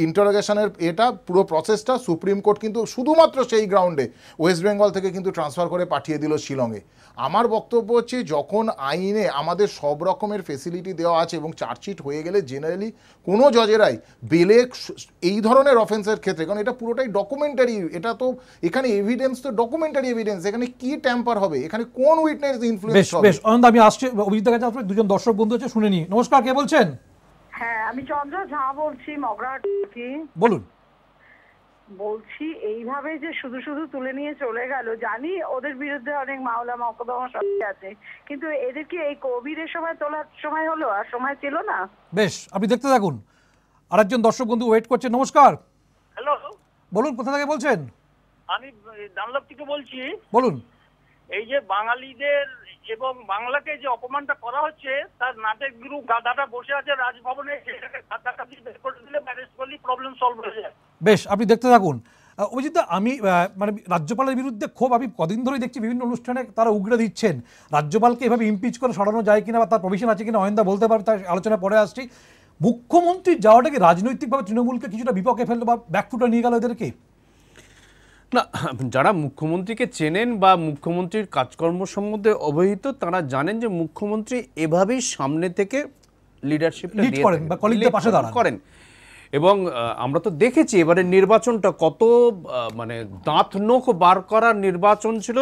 ইন্টারোগেশনের এটা পুরো প্রসেসটা সুপ্রিম কোর্ট কিন্তু শুধুমাত্র সেই গ্রাউন্ডে ওয়েস্ট বেঙ্গল থেকে কিন্তু ট্রান্সফার করে পাঠিয়ে দিল শিলংয়ে। আমার বক্তব্য হচ্ছে যখন আইনে আমাদের সব রকমের ফেসিলিটি দেওয়া আছে এবং চার্জশিট হয়ে গেলে জেনারেলি কোনো জজেরাই বেলে এই ধরনের অফেন্সের ক্ষেত্রে, কারণ এটা পুরোটাই ডকুমেন্টারি, এটা তো এখানে এভিডেন্স তো ডকুমেন্টারি এভিডেন্স, এখানে কি ট্যাম্পার হবে, এখানে কোন উইটনেস ইনফ্লুয়েন্স হবে। বেশ অনন্ত, আমি আসছি অভিজিতের কাছে, আসলে দুজন দর্শক বন্ধু আছে, শুনে নি। নমস্কার, কে বলছেন? হ্যাঁ, আমি চন্দ্র ঝা বলছি, মগরাহাট থেকে। বলুন। বলছি এইভাবে যে শুধু শুধু তুলে নিয়ে চলে গেল, জানি ওদের বিরুদ্ধে অনেক মামলা মকদ্দমা সব আছে, কিন্তু এদেরকে এই কোভিডের সময় তোলার সময় হলো, আর সময় ছিল না। বেশ, আপনি দেখতে থাকুন, আরেকজন দর্শক বন্ধু ওয়েট করছেন। নমস্কার। হ্যালো, বলুন, কোথা থেকে বলছেন? আমি ডানলপ থেকে বলছি। বলুন। এই যে বাঙালিদের এবং বাংলাকে যে অপমানটা করা হচ্ছে, তার নাটের গুরু গাদাটা বসে আছে রাজভবনে, গাদাটা বের করে দিলে ম্যারেজ করলে প্রবলেম সলভ হয়ে যায়। বেশ, আপনি দেখতে থাকুন। অভিজিৎ, আমি মানে রাজ্যপালের বিরুদ্ধে ক্ষোভ আমি কদিন ধরেই দেখছি বিভিন্ন অনুষ্ঠানে তারা উগড়ে দিচ্ছেন। রাজ্যপালকে এভাবে ইমপিচ করে সরানো যায় কিনা বা তার প্রভিশন আছে কিনা অয়নদা বলতে পারবে, তার আলোচনা পরে আসছি। মুখ্যমন্ত্রীর যাওয়াটা কি রাজনৈতিকভাবে তৃণমূলকে কিছুটা বিপক্ষে ফেললো বা ব্যাকফুটে নিয়ে গেল এদেরকে? না, যারা মুখ্যমন্ত্রীকে চেনেন বা মুখ্যমন্ত্রীর কাজকর্ম সম্বন্ধে অবহিত, তারা জানেন যে মুখ্যমন্ত্রী এভাবেই সামনে থেকে লিডারশিপটা লিড করেন বা কলিগদের পাশে দাঁড়ান করেন। এবং আমরা তো দেখেছি এবারে নির্বাচনটা কত মানে দাঁত নখ বার করার নির্বাচন ছিল,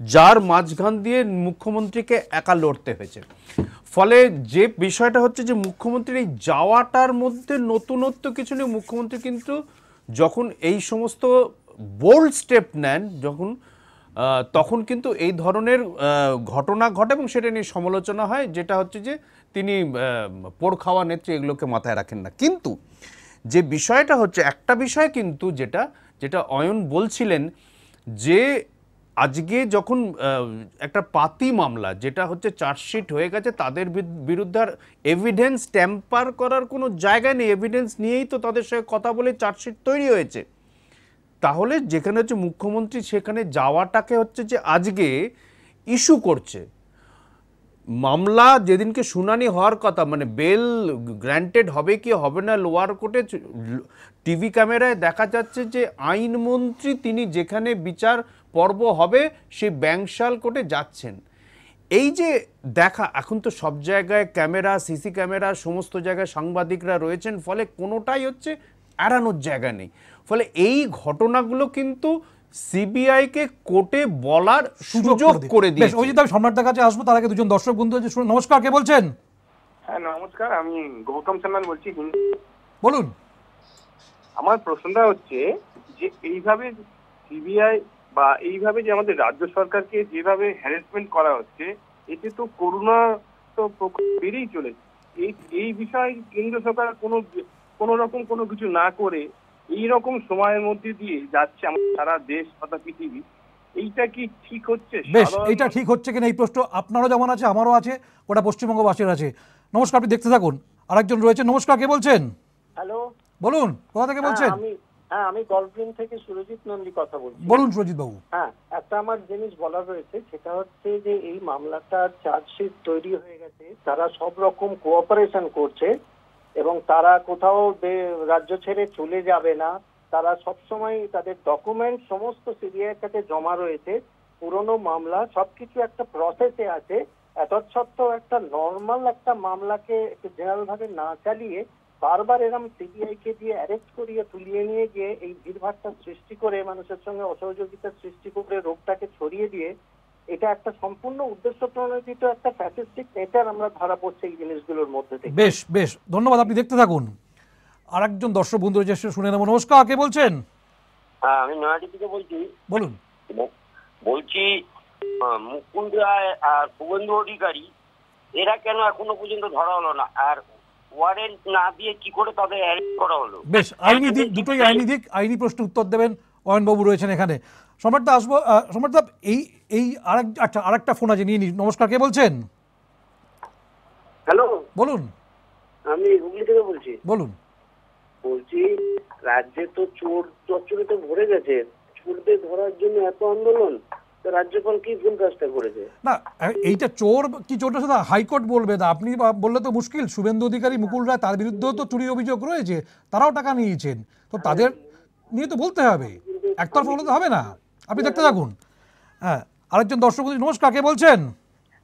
যার মাঝখান দিয়ে মুখ্যমন্ত্রীকে একা লড়তে হয়েছে। ফলে যে বিষয়টা হচ্ছে যে মুখ্যমন্ত্রীর এই যাওয়াটার মধ্যে নতুনত্ব কিছু নেই। মুখ্যমন্ত্রী কিন্তু যখন এই সমস্ত বোল্ড স্টেপ নেন, তখন কিন্তু এই ধরনের ঘটনা ঘটে এবং সেটা নিয়ে সমালোচনা হয়, যেটা হচ্ছে যে তিনি পোড় খাওয়া নেত্রী এগুলোকে মাথায় রাখেন না। কিন্তু যে বিষয়টা হচ্ছে, একটা বিষয় কিন্তু যেটা অয়ন বলছিলেন, যে আজকে যখন একটা পাতি মামলা যেটা হচ্ছে চার্জশিট হয়ে গেছে, তাদের বিরুদ্ধে আর এভিডেন্স ট্যাম্পার করার কোনো জায়গা নেই, এভিডেন্স নিয়েই তো তাদের সঙ্গে কথা বলে চার্জশিট তৈরি হয়েছে। তাহলে যেখানে হচ্ছে মুখ্যমন্ত্রী সেখানে যাওয়াটাকে হচ্ছে যে আজকে ইস্যু করছে। মামলা যেদিনকে শুনানি হওয়ার কথা, মানে বেল গ্র্যান্টেড হবে কি হবে না, লোয়ার কোর্টে টিভি ক্যামেরায় দেখা যাচ্ছে যে আইনমন্ত্রী তিনি যেখানে বিচার পর্ব হবে সেই ব্যাংশাল কোর্টে যাচ্ছেন। এই যে দেখা, এখন তো সব জায়গায় ক্যামেরা, সিসি ক্যামেরা, সমস্ত জায়গায় সাংবাদিকরা রয়েছেন, ফলে কোনোটাই হচ্ছে এড়ানোর জায়গা নেই। ফলে এই ঘটনাগুলো কিন্তু সিবিআইকে কোর্টে বলার সুযোগ করে দিয়েছে। অভিজিৎ, আমি সম্রাটদার কাছে আসবো, তার আগে দুজন দর্শক বন্ধু আছে। নমস্কার, কে বলছেন? হ্যাঁ নমস্কার, আমি গৌতম সান্যাল বলছি। বলুন। আমার প্রশ্নটা হচ্ছে যে এইভাবে সিবিআই বা এইভাবে যে আমাদের রাজ্য সরকারকে যেভাবে হ্যারাসমেন্ট করা হচ্ছে, এতে তো করোনা তো বেড়েই চলেছে। এই বিষয়ে কেন্দ্র সরকার কোনো রকম কোনো কিছু না করে এই রকম সময়ের মধ্যে দিয়ে যাচ্ছে আমাদের সারা দেশ তথা পৃথিবী, এইটা কি ঠিক হচ্ছে? বেশ, এইটা ঠিক হচ্ছে কিনা এই প্রশ্ন আপনারও যেমন আছে, আমারও আছে, গোটা পশ্চিমবঙ্গবাসীর আছে। নমস্কার, আপনি দেখতে থাকুন, আরেকজন রয়েছে। নমস্কার, কে বলছেন? হ্যালো, বলুন, কোথা থেকে বলছেন? আমি গলফিন থেকে সুরজিৎ নন্দী কথা বলছি। বলুন সুরজিৎ বাবু। হ্যাঁ, একটা আমার জিনিস বলার রয়েছে, সেটা হচ্ছে যে এই মামলাটার চার্জশিট তৈরি হয়ে গেছে, তারা সব রকম কোঅপারেশন করছে এবং তারা কোথাও রাজ্য ছেড়ে চলে যাবে না। তারা সবসময় তাদের ডকুমেন্ট সমস্ত সিবিআইয়ের কাছে জমা রয়েছে, পুরনো মামলা সবকিছু একটা প্রসেসে আছে। এতৎসত্ত্বেও একটা নর্মাল একটা মামলাকে একটু জেনারেল ভাবে না চালিয়ে বারবার এরকম সিবিআই কে দিয়ে অ্যারেস্ট করিয়ে তুলিয়ে নিয়ে গিয়ে এই ভিড়ভাড়টা সৃষ্টি করে মানুষের সঙ্গে অসহযোগিতা সৃষ্টি করে রোগটাকে ছড়িয়ে দিয়ে, এটা একটা সম্পূর্ণ উদ্দেশ্য প্রণোদিত একটা ফ্যাসিস্টিক নেচার আমরা ধরা পড়ছে এই জিনিসগুলোর মধ্যে থেকে। বেশ বেশ, ধন্যবাদ, আপনি দেখতে থাকুন। আর একজন দর্শক বন্ধু রয়েছে, শুনে নেব। নমস্কার, কে বলছেন? হ্যাঁ, আমি নয়াটি থেকে বলছি। বলুন। বলছি মুকুন্দ রায় আর শুভেন্দু অধিকারী এরা কেন এখনো পর্যন্ত ধরা হলো না, আর ওয়ারেন্ট না দিয়ে কি করে তাদের অ্যারেস্ট করা হলো? বেশ, আইনি দিক, দুটোই আইনি দিক, আইনি প্রশ্ন উত্তর দেবেন অয়নবাবু রয়েছেন এখানে। সম্রাটদা আসবো। সম্রাটদা, এই আরেকটা ফোন আছে, নিয়ে নিন। নমস্কার, কে বলছেন? হ্যালো, বলুন। আমি হুগলি থেকে বলছি। বলুন। বলছি রাজ্যে তো চোর চচ্চড়ে তো ভরে গেছে, চোরদের ধরার জন্য এত আন্দোলন, তো রাজ্যপাল কি ভুল কাজটা করেছে? না, এইটা চোর কি চোরটা সেটা হাইকোর্ট বলবে না, আপনি বললে তো মুশকিল। শুভেন্দু অধিকারী, মুকুল রায়, তার বিরুদ্ধেও তো চুরির অভিযোগ রয়েছে, তারাও টাকা নিয়েছেন, তো তাদের নিয়ে তো বলতে হবে, একতরফা হলে তো হবে না। আপনি দেখতে থাকুন। হ্যাঁ, আরেকজন দর্শক বন্ধু, নমস্কার, কে বলছেন?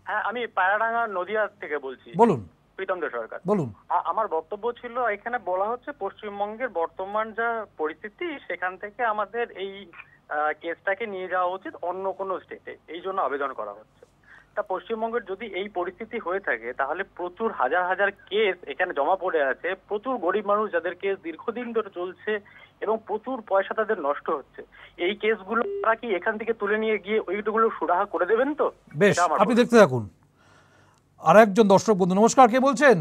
হ্যাঁ, আমি পায়রাডাঙ্গা নদিয়া থেকে বলছি। বলুন। প্রীতম দে সরকার বলুন। আমার বক্তব্য ছিল, এখানে বলা হচ্ছে পশ্চিমবঙ্গের বর্তমান যা পরিস্থিতি, সেখান থেকে আমাদের এই কেসটাকে নিয়ে যাওয়া উচিত অন্য কোনো স্টেটে, এই জন্য আবেদন করা হচ্ছে। তা পশ্চিমবঙ্গের যদি এই পরিস্থিতি হয়ে থাকে, তাহলে প্রচুর হাজার হাজার কেস এখানে জমা পড়ে আছে, প্রচুর গরিব মানুষ যাদের কেস দীর্ঘদিন ধরে চলছে এবং প্রচুর পয়সা তাদের নষ্ট হচ্ছে। এই কেসগুলো তারা কি এখান থেকে তুলে নিয়ে গিয়ে ওইগুলো সুরাহা করে দেবেন তো? বেশ, আপনি দেখতে থাকুন। আর একজন দর্শক বন্ধু, নমস্কার, কে বলছেন?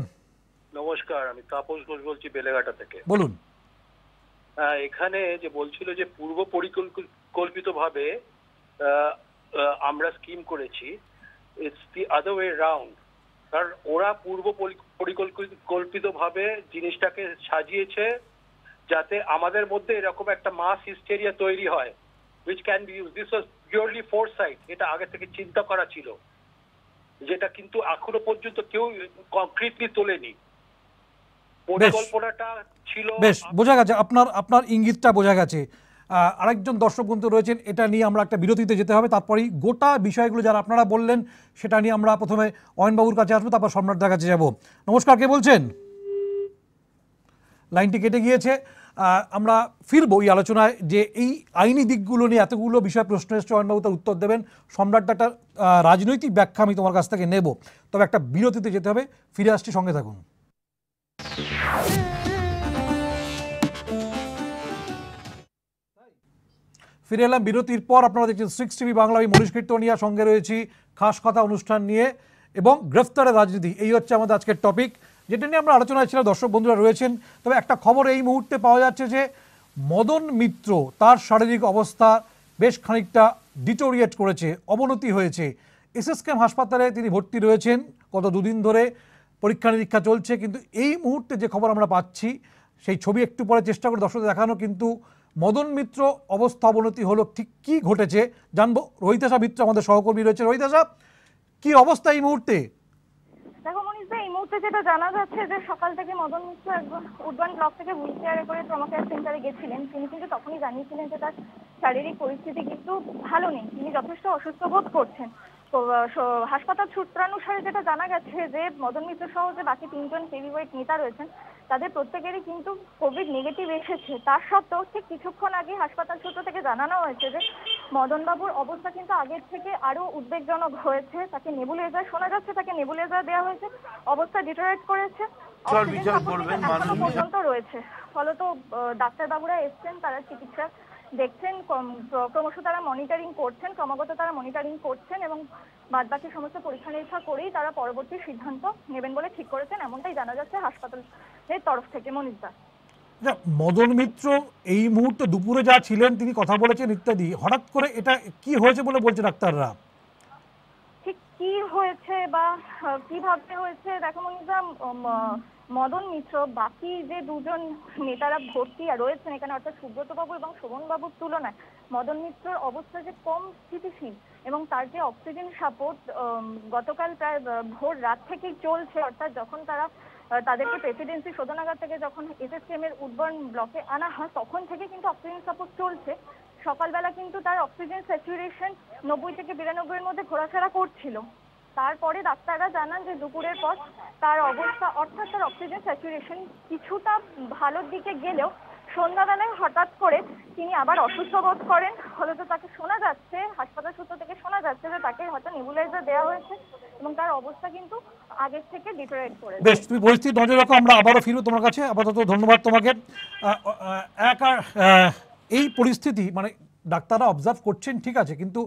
নমস্কার, আমি তাপস ঘোষ বলছি বেলেঘাটা থেকে। বলুন। এখানে যে বলছিল যে পূর্ব পরিকল্পিতভাবে আমরা স্কিম করেছি, it's the other way round. কারণ ওরা পূর্ব পরিকল্পিতভাবে জিনিসটাকে সাজিয়েছে যাতে আমাদের মধ্যে এরকম একটা মাস হিস্টেরিয়া তৈরি হয়, which can be used. This was purely foresight, এটা আগে থেকে চিন্তা করা ছিল, যেটা কিন্তু এখনো পর্যন্ত কেউ কংক্রিটলি তোলেনি। পরিকল্পনাটা ছিল। বেশ, বোঝা গেছে, আপনার ইঙ্গিতটা বোঝা গেছে। আরেকজন দর্শক বন্ধু রয়েছেন, এটা নিয়ে আমরা একটা বিরতিতে যেতে হবে, তারপরেই গোটা বিষয়গুলো যারা আপনারা বললেন সেটা নিয়ে আমরা প্রথমে অয়নবাবুর কাছে আসবো, তারপর সম্রাটদার কাছে যাব। নমস্কার, কে বলছেন? লাইনটি কেটে গিয়েছে। আমরা ফিরবো এই আলোচনায় যে এই আইনি দিকগুলো নিয়ে এতগুলো বিষয় প্রশ্ন এসছে, অয়নবাবু তার উত্তর দেবেন। সম্রাটদা একটা রাজনৈতিক ব্যাখ্যা আমি তোমার কাছ থেকে নেব, তবে একটা বিরতিতে যেতে হবে, ফিরে আসছি, সঙ্গে থাকুন। ফিরে এলাম বিরতির পর। আপনারা দেখছেন 6 টিভি বাংলা। আমি মনীষ কীর্তনিয়া, সঙ্গে রয়েছি খাস কথা অনুষ্ঠান নিয়ে এবং গ্রেফতারের রাজনীতি। এই হচ্ছে আমাদের আজকের টপিক, যেটা নিয়ে আমরা আলোচনায় ছিলাম। দর্শক বন্ধুরা রয়েছেন। তবে একটা খবর এই মুহূর্তে পাওয়া যাচ্ছে যে মদন মিত্র তার শারীরিক অবস্থা বেশ খানিকটা ডিটোরিয়েট করেছে, অবনতি হয়েছে। এসএসকেএম হাসপাতালে তিনি ভর্তি রয়েছেন, গত দুদিন ধরে পরীক্ষা নিরীক্ষা চলছে। কিন্তু এই মুহূর্তে যে খবর আমরা পাচ্ছি, সেই ছবি একটু পরে চেষ্টা করে দর্শকদের দেখানো, কিন্তু মদন মিত্র অবস্থা অবনতি হলো, ঠিক কি ঘটেছে জানবো। রোহিতাশা মিত্র আমাদের সহকর্মী রয়েছে। রোহিতাশা, কি অবস্থা এই মুহূর্তে? দেখো মনীষ দা, এই মুহূর্তে যেটা জানা যাচ্ছে যে সকাল থেকে মদন মিত্র একজন উডবান ব্লক থেকে হুইল চেয়ারে করে ট্রমা কেয়ার সেন্টারে গেছিলেন। তিনি কিন্তু তখনই জানিয়েছিলেন যে তার শারীরিক পরিস্থিতি কিন্তু ভালো নেই, তিনি যথেষ্ট অসুস্থ বোধ করছেন। তো হাসপাতাল সূত্রানুসারে যেটা জানা গেছে যে মদন মিত্র সহ যে বাকি 3জন হেভিওয়েট নেতা রয়েছেন, তাদের প্রত্যেকেরই কিন্তু কোভিড নেগেটিভ এসেছে। তার সত্ত্বেও ঠিক কিছুক্ষণ আগে হাসপাতাল সূত্র থেকে জানানো হয়েছে যে মদনবাবুর অবস্থা কিন্তু আগের থেকে আরো উদ্বেগজনক হয়েছে। তাকে নেবুলাইজার, শোনা যাচ্ছে তাকে নেবুলাইজার দেওয়া হয়েছে, অবস্থা ডিটোরিয়েট করেছে, এখনো পর্যন্ত রয়েছে। ফলত ডাক্তারবাবুরা এসছেন, তারা চিকিৎসা দেখছেন, ক্রমশ তারা মনিটরিং করছেন, ক্রমাগত তারা মনিটরিং করছেন এবং বাদবাকি সমস্ত পরীক্ষা নিরীক্ষা করেই তারা পরবর্তী সিদ্ধান্ত নেবেন বলে ঠিক করেছেন, এমনটাই জানা যাচ্ছে হাসপাতালের তরফ থেকে। মনীষদা, মদন মিত্র এই মুহূর্তে দুপুরে যা ছিলেন, তিনি কথা বলেছেন ইত্যাদি, হঠাৎ করে এটা কি হয়েছে বলে বলছে ডাক্তাররা? ঠিক কি হয়েছে বা কিভাবে হয়েছে, দেখো মনীষদা, মদন মিত্র বাকি যে দুজন নেতারা ভর্তি রয়েছেন এখানে, অর্থাৎ সুব্রত বাবু এবং শোভন বাবুর তুলনায় মদন মিত্রর অবস্থা যে কম স্থিতিশীল এবং তার যে অক্সিজেন সাপোর্ট গতকাল প্রায় ভোর রাত থেকেই চলছে, অর্থাৎ যখন তারা তাদেরকে প্রেসিডেন্সি শোধনাগার থেকে যখন এসএসকেএম এর উডবার্ন ব্লকে আনা হয়, তখন থেকে কিন্তু অক্সিজেন সাপোর্ট চলছে। সকালবেলা কিন্তু তার অক্সিজেন স্যাচুরেশন 90 থেকে 92 এর মধ্যে ঘোরাফেরা করছিল। তারপরে ডাক্তাররা জানান যে দুপুরের পর তার অবস্থা, অর্থাৎ তার অক্সিজেন স্যাচুরেশন কিছুটা ভালোর দিকে গেলেও সন্ধ্যাবেলায় হঠাৎ করে তিনি আবার অসুস্থ বোধ করেন। ফলত তাকে শোনা যাচ্ছে, হাসপাতাল সূত্র থেকে শোনা যাচ্ছে যে তাকে হয়তো নেবুলাইজার দেওয়া হয়েছে এবং তার অবস্থা কিন্তু আগের থেকে ডিটোরিয়েট করেছে। বেশ, তুমি পরিস্থিতি নজর রাখো, আমরা আবারও ফিরবো তোমার কাছে। আপাতত ধন্যবাদ তোমাকে। এই পরিস্থিতি মানে ডাক্তাররা অবজার্ভ করছেন, ঠিক আছে, কিন্তু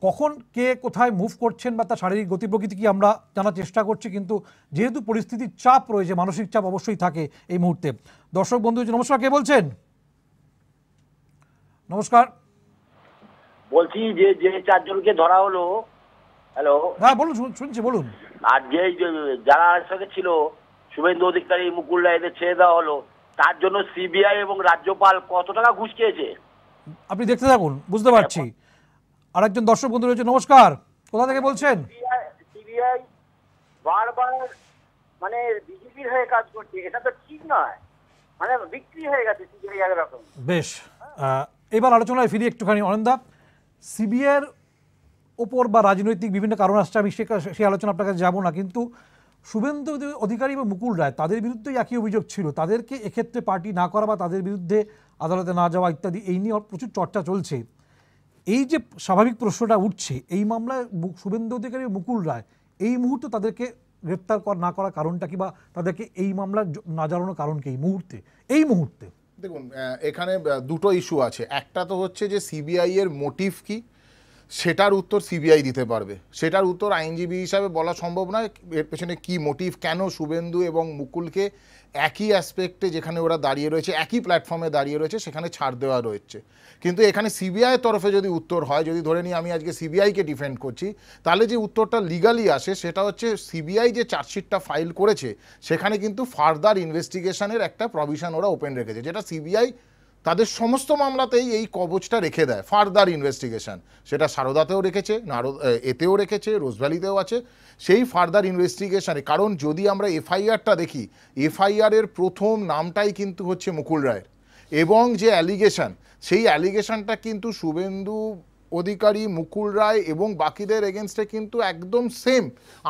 কখন কে কোথায় মুভ করছেন বা তার শারীরিক গতি প্রকৃতি কি আমরা জানার চেষ্টা করছি, কিন্তু যেহেতু পরিস্থিতির চাপ রয়েছে, মানসিক চাপ অবশ্যই থাকে এই মুহূর্তে। দর্শক বন্ধু, নমস্কার, কে বলছেন? নমস্কার, বলছি যে 4জনকে ধরা হলো। হ্যালো, হ্যাঁ বলুন, শুনছি, বলুন। আর যে যারা সঙ্গে ছিল শুভেন্দু অধিকারী, মুকুল রায় এদের ছেড়ে দেওয়া হলো, তার জন্য সিবিআই এবং রাজ্যপাল কত টাকা ঘুষ খেয়েছে? আপনি দেখতে থাকুন, বুঝতে পারছি। আরেকজন দর্শক বন্ধু রয়েছে, নমস্কার, কোথা থেকে বলছেন? সিবিআই বারবার মানে বিজেপির হয়ে কাজ করছে, এটা তো ঠিক নয়, মানে বিক্রি হয়ে গেছে সিবিআই একরকম। বেশ, এবার আলোচনায় ফিরি একটুখানি। অনন্দা, সিবিআইয়ের ওপর বা রাজনৈতিক বিভিন্ন কারণ আসছে, আমি সেই আলোচনা আপনার কাছে যাবো না, কিন্তু শুভেন্দু অধিকারী এবং মুকুল রায় তাদের বিরুদ্ধেই একই অভিযোগ ছিল, তাদেরকে এক্ষেত্রে পার্টি না করা বা তাদের বিরুদ্ধে আদালতে না যাওয়া ইত্যাদি, এই নিয়ে প্রচুর চর্চা চলছে। এই যে স্বাভাবিক প্রশ্নটা উঠছে, এই মামলায় শুভেন্দু অধিকারী মুকুল রায় এই মুহূর্তে তাদেরকে গ্রেপ্তার না করার কারণটা কি, বা তাদেরকে এই মামলার না জানানোর কারণ কি এই মুহূর্তে? দেখুন, এখানে দুটো ইস্যু আছে। একটা তো হচ্ছে যে সিবিআই এর মোটিভ কি, সেটার উত্তর সিবিআই দিতে পারবে। সেটার উত্তর আইনজীবী হিসাবে বলা সম্ভব নয়, এর পেছনে কী মোটিভ, কেন শুভেন্দু এবং মুকুলকে একই অ্যাসপেক্টে যেখানে ওরা দাঁড়িয়ে রয়েছে, একই প্ল্যাটফর্মে দাঁড়িয়ে রয়েছে, সেখানে ছাড় দেওয়া রয়েছে। কিন্তু এখানে সিবিআইয়ের তরফে যদি উত্তর হয়, যদি ধরে নিই আমি আজকে সিবিআইকে ডিফেন্ড করছি, তাহলে যে উত্তরটা লিগালি আসে সেটা হচ্ছে সিবিআই যে চার্জশিটটা ফাইল করেছে সেখানে কিন্তু ফার্দার ইনভেস্টিগেশনের একটা প্রভিশন ওরা ওপেন রেখেছে, যেটা সিবিআই তাদের সমস্ত মামলাতেই এই কবচটা রেখে দেয়, ফার্দার ইনভেস্টিগেশন। সেটা সারদাতেও রেখেছে, এতেও রেখেছে, রোজভ্যালিতেও আছে, সেই ফার্দার ইনভেস্টিগেশনে। কারণ যদি আমরা এফআইআরটা দেখি, এফআইআরের প্রথম নামটাই কিন্তু হচ্ছে মুকুল রায়ের, এবং যে অ্যালিগেশন, সেই অ্যালিগেশনটা কিন্তু শুভেন্দু অধিকারী, মুকুল রায় এবং বাকিদের এগেনস্টে কিন্তু একদম সেম,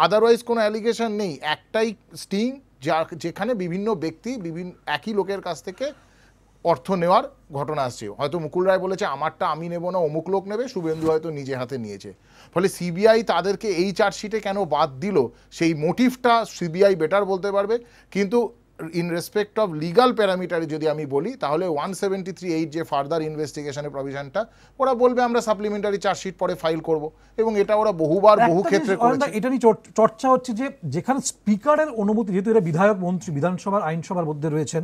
আদারওয়াইজ কোনো অ্যালিগেশন নেই। একটাই স্টিং, যেখানে বিভিন্ন ব্যক্তি একই লোকের কাছ থেকে অর্থ নেওয়ার ঘটনা আসছে। হয়তো মুকুল রায় বলেছে আমারটা আমি নেব না, অমুক লোক নেবে, শুভেন্দু হয়তো নিজে হাতে নিয়েছে। ফলে সিবিআই তাদেরকে এই চার্জশিটে কেন বাদ দিল, সেই মোটিভটা সিবিআই বেটার বলতে পারবে। কিন্তু ইন রেসপেক্ট অফ লিগাল প্যারামিটারে যদি আমি বলি, তাহলে 173(8) যে ফার্দার ইনভেস্টিগেশনের প্রভিশনটা, ওরা বলবে আমরা সাপ্লিমেন্টারি চার্জশিট পরে ফাইল করব, এবং এটা ওরা বহুবার বহু ক্ষেত্রে করেছে। এটা নিয়ে চর্চা হচ্ছে যে যেখানে স্পিকারের অনুমতি, যেহেতু এরা বিধায়ক মন্ত্রী বিধানসভার আইনসভার মধ্যে রয়েছেন,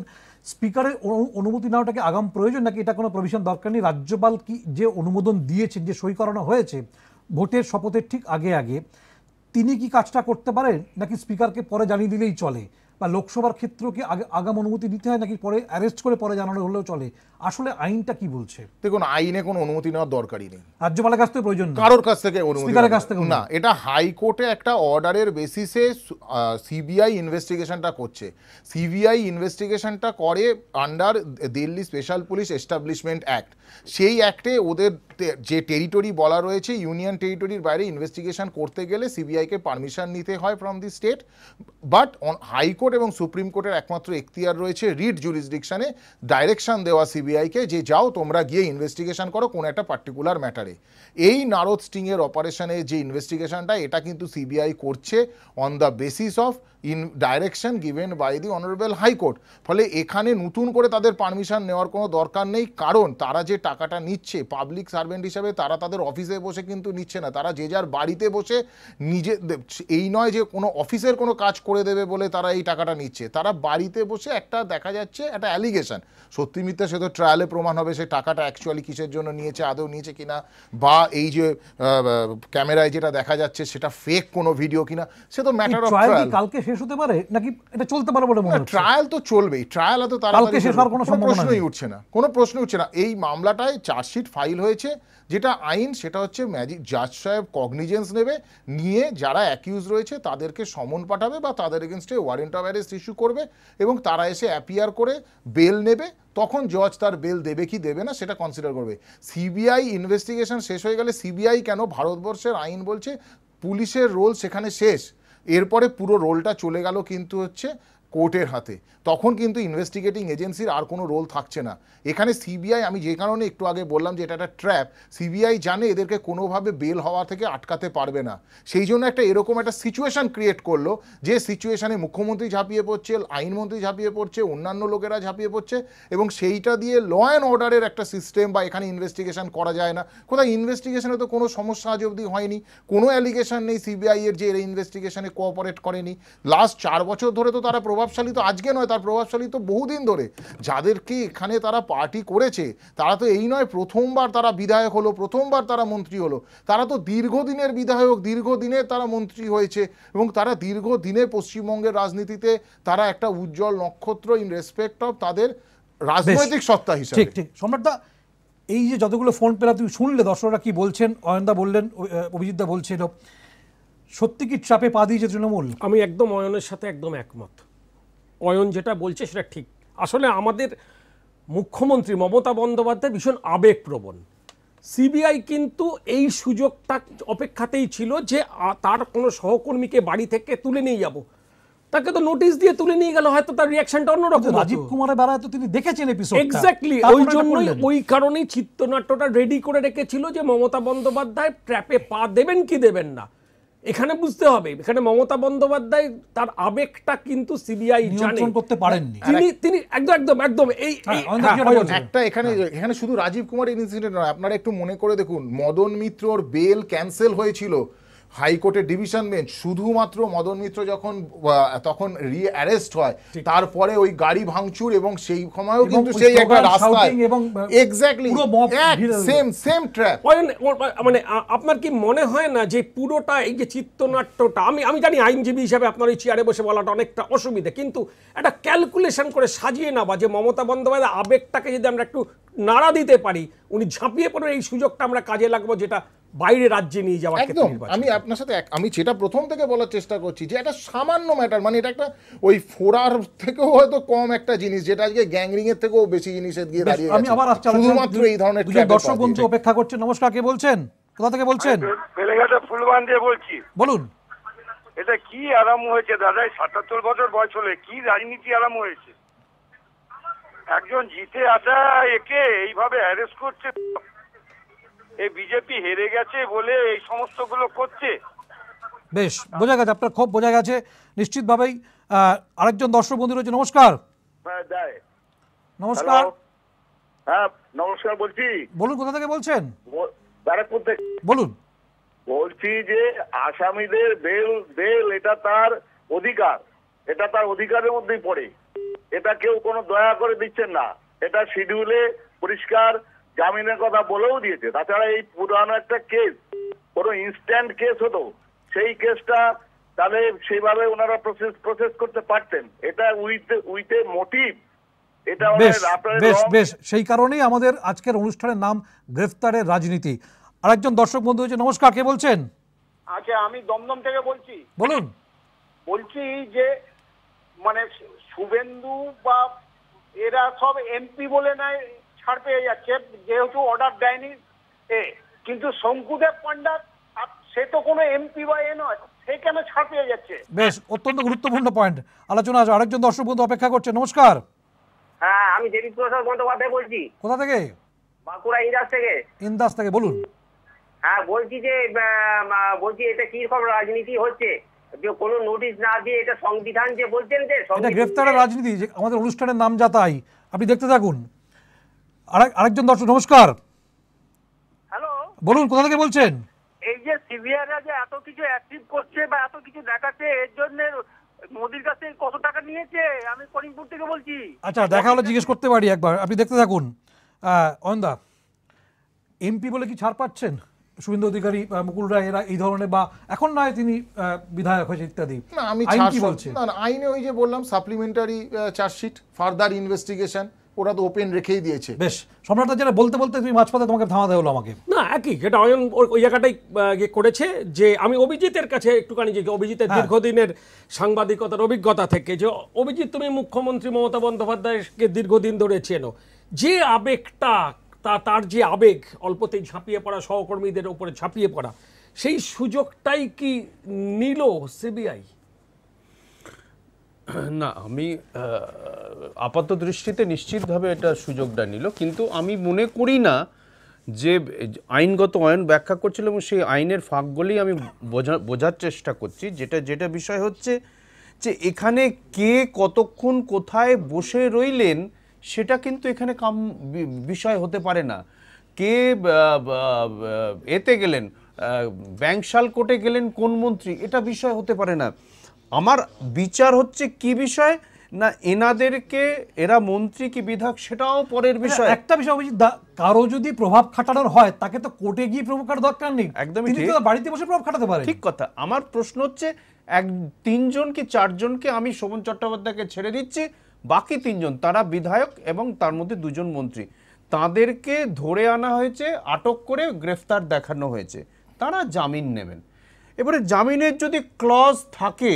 স্পিকারের অনুমতি নেওয়াটা কি আগাম প্রয়োজন, নাকি এটা কোনো প্রভিশন দরকার নেই? রাজ্যপাল কি যে অনুমোদন দিয়েছেন, যে সই করানো হয়েছে ভোটের শপথের ঠিক আগে আগে, তিনি কি কাজটা করতে পারেন, নাকি স্পিকারকে পরে জানিয়ে দিলেই চলে? বা লোকসভার ক্ষেত্রেও কি আগাম অনুমতি দিতে হয়, নাকি পরে অ্যারেস্ট করে পরে জানানো হলেও চলে? আসলে আইনটা কি বলছে? দেখুন, আইনে কোনো অনুমতি নেওয়ার দরকারই নেই, রাজ্যপালের কাছ থেকে প্রয়োজন, কারোর কাছ থেকে অনুমতি, স্পিকারের কাছ থেকে না। এটা হাইকোর্টে একটা অর্ডারের বেসিসে সিবিআই ইনভেস্টিগেশনটা করছে। সিবিআই ইনভেস্টিগেশনটা করে under Delhi special police establishment act. সেই অ্যাক্টে ওদের যে টেরিটরি বলা রয়েছে, ইউনিয়ন টেরিটরির বাইরে ইনভেস্টিগেশন করতে গেলে সিবিআইকে পারমিশন নিতে হয় from the state. But high court এবং সুপ্রিম কোর্টের একমাত্র এখতিয়ার রয়েছে রিট জুরিসডিকশনে ডাইরেকশন দেওয়া সিবিআইকে, যে যাও তোমরা গিয়ে ইনভেস্টিগেশন করো কোনো একটা পার্টিকুলার ম্যাটারে। এই নারদ স্টিংয়ের অপারেশনে যে ইনভেস্টিগেশনটা, এটা কিন্তু সিবিআই করছে on the basis of direction given by the honourable high court. ফলে এখানে নতুন করে তাদের পারমিশন নেওয়ার কোনো দরকার নেই, কারণ তারা যে টাকাটা নিচ্ছে পাবলিক সার্ভেন্ট হিসাবে, তারা তাদের অফিসে বসে কিন্তু নিচ্ছে না, তারা যে যার বাড়িতে বসে নিজে, এই নয় যে কোনো অফিসের কোনো কাজ করে দেবে বলে তারা এই টাকাটা নিচ্ছে, তারা বাড়িতে বসে একটা দেখা যাচ্ছে একটা অ্যালিগেশন, সত্যি মিথ্যা সে তো ট্রায়ালে প্রমাণ হবে, সে টাকাটা অ্যাকচুয়ালি কিসের জন্য নিয়েছে, আদৌ নিয়েছে কিনা, বা এই যে ক্যামেরায় যেটা দেখা যাচ্ছে সেটা ফেক কোনো ভিডিও কিনা, সে তো ম্যাটার অফ ট্রায়াল। কালকে শেষ হতে পারে নাকি এটা চলতে পারে বলে মনে হচ্ছে? ট্রায়াল তো চলবেই, ট্রায়াল তো তাড়াতাড়ি শেষ হওয়ার কোনো প্রশ্নই উঠছে না, কোনো প্রশ্নই উঠছে না। এই মামলাটায় চার্জশিট ফাইল হয়েছে, যেটা আইন সেটা হচ্ছে জাজ সাহেব কগনিজেন্স নেবে, নিয়ে যারা অ্যাকিউজ রয়েছে তাদেরকে সমন পাঠাবে বা তাদের এগেনস্টে ওয়ারেন্ট অফ অ্যারেস্ট ইস্যু করবে, এবং তারা এসে অ্যাপিয়ার করে বেল নেবে। তখন জজ তার বেল দেবে কি দেবে না সেটা কনসিডার করবে। সিবিআই ইনভেস্টিগেশন শেষ হয়ে গেলে, সিবিআই কেন, ভারতবর্ষের আইন বলছে পুলিশের রোল সেখানে শেষ, এরপরে পুরো রোলটা চলে গেল কিন্তু হচ্ছে কোর্টের হাতে, তখন কিন্তু ইনভেস্টিগেটিং এজেন্সির আর কোনো রোল থাকছে না। এখানে সিবিআই, আমি যে কারণে একটু আগে বললাম যে এটা একটা ট্র্যাপ, সিবিআই জানে এদেরকে কোনোভাবে বেল হওয়া থেকে আটকাতে পারবে না, সেই জন্য একটা এরকম একটা সিচুয়েশন ক্রিয়েট করলো, যে সিচুয়েশনে মুখ্যমন্ত্রী ঝাঁপিয়ে পড়ছে, আইনমন্ত্রী ঝাঁপিয়ে পড়ছে, অন্যান্য লোকেরা ঝাঁপিয়ে পড়ছে, এবং সেইটা দিয়ে ল অ্যান্ড অর্ডারের একটা সিস্টেম বা এখানে ইনভেস্টিগেশন করা যায় না। কোথায় ইনভেস্টিগেশনে তো কোনো সমস্যা আজ অবধি হয়নি, কোনো অ্যালিগেশন নেই সিবিআই এর যে ইনভেস্টিগেশনে কোঅপারেট করেনি। লাস্ট 4 বছর ধরে তো তারা প্রভাবশালী তো আজকে নয়, তার প্রভাবশালী তো বহুদিন ধরে। যাদেরকে এখানে তারা পার্টি করেছে তারা তো এই নয় প্রথমবার তারা বিধায়ক হলো, প্রথমবার তারা মন্ত্রী হলো, তারা তো দীর্ঘদিনের বিধায়ক, দীর্ঘদিনের তারা মন্ত্রী হয়েছে এবং তারা দীর্ঘদিনের পশ্চিমবঙ্গের রাজনীতিতে তারা একটা উজ্জ্বল নক্ষত্র ইন রেসপেক্ট অফ তাদের রাজনৈতিক সত্তা হিসেবে। ঠিক ঠিক সম্রাটদা, এই যে যতগুলো ফোন পেলাম তুমি শুনলে দর্শকরা কি বলছেন, অয়নদা বললেন, অভিজিৎদা বলছিল, সত্যি কি চাপে পা দিয়েছে তৃণমূল? আমি একদম অয়নের সাথে একদম একমত। অয়ন যেটা বলছে সেটা ঠিক। আসলে আমাদের মুখ্যমন্ত্রী মমতা বন্দ্যোপাধ্যায় ভীষণ আবেগপ্রবণ। সিবিআই কিন্তু এই সুযোগটা অপেক্ষাতেই ছিল যে তার কোনো সহকর্মীকে বাড়ি থেকে তুলে নিয়ে যাব, তাকে তো নোটিশ দিয়ে তুলে নিয়ে গেল, হয়তো তার রিঅ্যাকশনটা অন্যরকম। রাজীব কুমারের বেলায় তো তিনি দেখেছেন এপিসোডটা, এক্স্যাক্টলি ওই জন্যই ওই কারণেই চিত্রনাট্যটা রেডি করে রেখেছিল যে মমতা বন্দ্যোপাধ্যায় ট্র্যাপে পা দেবেন কি দেবেন না। এখানে বুঝতে হবে, এখানে মমতা বন্দ্যোপাধ্যায় তার আবেগটা কিন্তু সিবিআই নিয়ন্ত্রণ করতে পারেননি। তিনি একদম একদম এই একটা এখানে শুধু রাজীব কুমার ইনসিডেন্ট নয়, আপনারা একটু মনে করে দেখুন, মদন মিত্রর বেল ক্যান্সেল হয়েছিল হাইকোর্টের ডিভিশন বেঞ্চ, শুধুমাত্র মদন মিত্র যখন তখন অ্যারেস্ট হয়, তারপরে ওই গাড়ি ভাঙচুর এবং সেই সময়ও কিন্তু সেই একটা রাস্তায় এক্স্যাক্টলি সেম ট্র্যাপ। মানে আপনার কি মনে হয় না যে পুরোটা এই যে চিত্রনাট্যটা, আমি জানি আইনজীবী হিসাবে আপনার ওই চেয়ারে বসে বলাটা অনেকটা অসুবিধা, কিন্তু একটা ক্যালকুলেশন করে সাজিয়ে নেওয়া যে মমতা বন্দ্যোপাধ্যায় আবেগটাকে যদি আমরা একটু নাড়া দিতে পারি, উনি ঝাঁপিয়ে পড়ে এই সুযোগটা আমরা কাজে লাগবো, যেটা বাইরে রাজ্যে নিয়ে যাওয়ার ক্ষেত্রে। একদম আমি আপনার সাথে আমি যেটা প্রথম থেকে বলার চেষ্টা করছি যে এটা সামান্য ম্যাটার, মানে এটা একটা ওই ফোরার থেকেও হয়তো কম একটা জিনিস, যেটা আজকে গ্যাংরিং এর থেকেও বেশি জিনিসে গিয়ে দাঁড়িয়ে আমি আবার আসছি, শুধুমাত্র এই ধরনের দর্শক বন্ধু অপেক্ষা করছেন। নমস্কার, কে বলছেন, কোথা থেকে বলছেন? বেলেঘাটা ফুলবান দিয়ে বলছি। বলুন। এটা কি আরাম হয়েছে দাদা, 77 বছর বয়স হলে কি রাজনীতি আরাম হয়েছে? একজন জিতে আসা একে এইভাবে অ্যারেস্ট করছে, এই বিজেপি হেরে গেছে বলে এই সমস্ত গুলো করছে। বেশ বোঝা গেছে, আপনার খুব বোঝা গেছে নিশ্চিতভাবেই। আরেকজন দর্শক বন্ধু রয়েছে। নমস্কার। নমস্কার। হ্যাঁ নমস্কার, বলছি। বলুন, কোথা থেকে বলছেন? ব্যারাকপুর থেকে। বলুন। বলছি যে আসামিদের বেল এটা তার অধিকার, এটা তার অধিকারের মধ্যেই পড়ে, এটা কেউ কোনো দয়া করে দিচ্ছেন না, এটা শিডিউলে পরিষ্কার জামিনের কথা বলেও দিয়েছে। তাছাড়া এই পুরানো একটা কেস, কোনো ইনস্ট্যান্ট কেস হতো, সেই কেসটা তাহলে সেইভাবে ওনারা প্রসেস করতে পারতেন। এটা উইথ এ মোটিভ, এটা বেশ সেই কারণেই আমাদের আজকের অনুষ্ঠানের নাম গ্রেফতারের রাজনীতি। আরেকজন দর্শক বন্ধু হয়েছে। নমস্কার, কে বলছেন? আচ্ছা, আমি দমদম থেকে বলছি। বলুন। বলছি যে মানে শুভেন্দু বা এরা সব এমপি বলে নাই ছাড় পেয়ে যাচ্ছে, যেহেতু অর্ডার দেয়নি, কিন্তু শঙ্কুদেব পান্ডা সে তো কোনো এমপি বা এ নয়, সে কেন ছাড় পেয়ে যাচ্ছে? বেশ অত্যন্ত গুরুত্বপূর্ণ পয়েন্ট আলোচনা আছে। আরেকজন দর্শক বন্ধু অপেক্ষা করছে। নমস্কার। হ্যাঁ, আমি দেবী প্রসাদ বন্দ্যোপাধ্যায় বলছি। কোথা থেকে? বাঁকুড়া ইন্দাস থেকে। ইন্দাস থেকে, বলুন। হ্যাঁ, বলছি যে এটা কি রকম রাজনীতি হচ্ছে, যে কোনো নোটিশ না দিয়ে, এটা সংবিধান যে বলছেন যে এটা গ্রেফতারের রাজনীতি, যে আমাদের অনুষ্ঠানের নাম যা তাই, আপনি দেখতে থাকুন। আরেকজন দর্শক। নমস্কার। হ্যালো, বলুন, কোথা থেকে বলছেন? এই যে সিবিআইরা যে এত কিছু অ্যাচিভ করছে বা এত কিছু দেখাচ্ছে, এর জন্য মোদির কাছে কত টাকা নিয়েছে? আমি করিমপুর থেকে বলছি। আচ্ছা, দেখা হলে জিজ্ঞেস করতে পারি একবার, আপনি দেখতে থাকুন। অয়নদা, এমপি বলে কি ছাড় পাচ্ছেন শুভেন্দু অধিকারী, মুকুল রায়, এরা এই ধরনের, বা এখন নয় তিনি বিধায়ক হয়েছে ইত্যাদি? না, আমি আইনে ওই যে বললাম সাপ্লিমেন্টারি চার্জশিট, ফার্দার ইনভেস্টিগেশন, ওরা তো ওপেন রেখেই দিয়েছে। বেশ, সম্রাটটা যেটা বলতে বলতে তুমি মাঝপথে তোমাকে থামাতে হলো আমাকে। না, একই যেটা অয়ন ওই জায়গাটাই করেছে, যে আমি অভিজিতের কাছে একটুখানি, যে অভিজিতের দীর্ঘদিনের সাংবাদিকতার অভিজ্ঞতা থেকে, যে অভিজিৎ তুমি মুখ্যমন্ত্রী মমতা বন্দ্যোপাধ্যায়কে দীর্ঘদিন ধরে চেনো, যে আবেগটা তার যে আবেগ, অল্পতেই ঝাঁপিয়ে পড়া, সহকর্মীদের উপরে ঝাঁপিয়ে পড়া, সেই সুযোগটাই কি নিল সিবিআই? না, আমি আপাত দৃষ্টিতে নিশ্চিতভাবে এটা সুযোগটা নিল, কিন্তু আমি মনে করি না যে আইনগত অয়ন ব্যাখ্যা করছিল এবং সেই আইনের ফাঁকগুলি আমি বোঝার চেষ্টা করছি। যেটা বিষয় হচ্ছে যে এখানে কে কতক্ষণ কোথায় বসে রইলেন সেটা কিন্তু এখানে বিষয় হতে পারে না। কে এতে গেলেন, ব্যাংশাল কোর্টে গেলেন কোন মন্ত্রী, এটা বিষয় হতে পারে না। আমার বিচার হচ্ছে কি বিষয়, না এনাদেরকে এরা মন্ত্রী কি বিধায়ক সেটাও পরের বিষয়। একটা বিষয় অভিজিৎ দা, কারো যদি প্রভাব খাটানোর হয় তাকে তো কোর্টে গিয়ে প্রভাব খাটার দরকার নেই, একদমই তিনি ঠিক, তো বাড়িতে বসে প্রভাব খাটাতে পারে। ঠিক কথা। আমার প্রশ্ন হচ্ছে 3জন কি 4জনকে আমি শোভন চট্টোপাধ্যায়কে ছেড়ে দিচ্ছি, বাকি 3জন তারা বিধায়ক এবং তার মধ্যে 2জন মন্ত্রী, তাদেরকে ধরে আনা হয়েছে, আটক করে গ্রেফতার দেখানো হয়েছে, তারা জামিন নেবেন। এবারে জামিনের যদি ক্লজ থাকে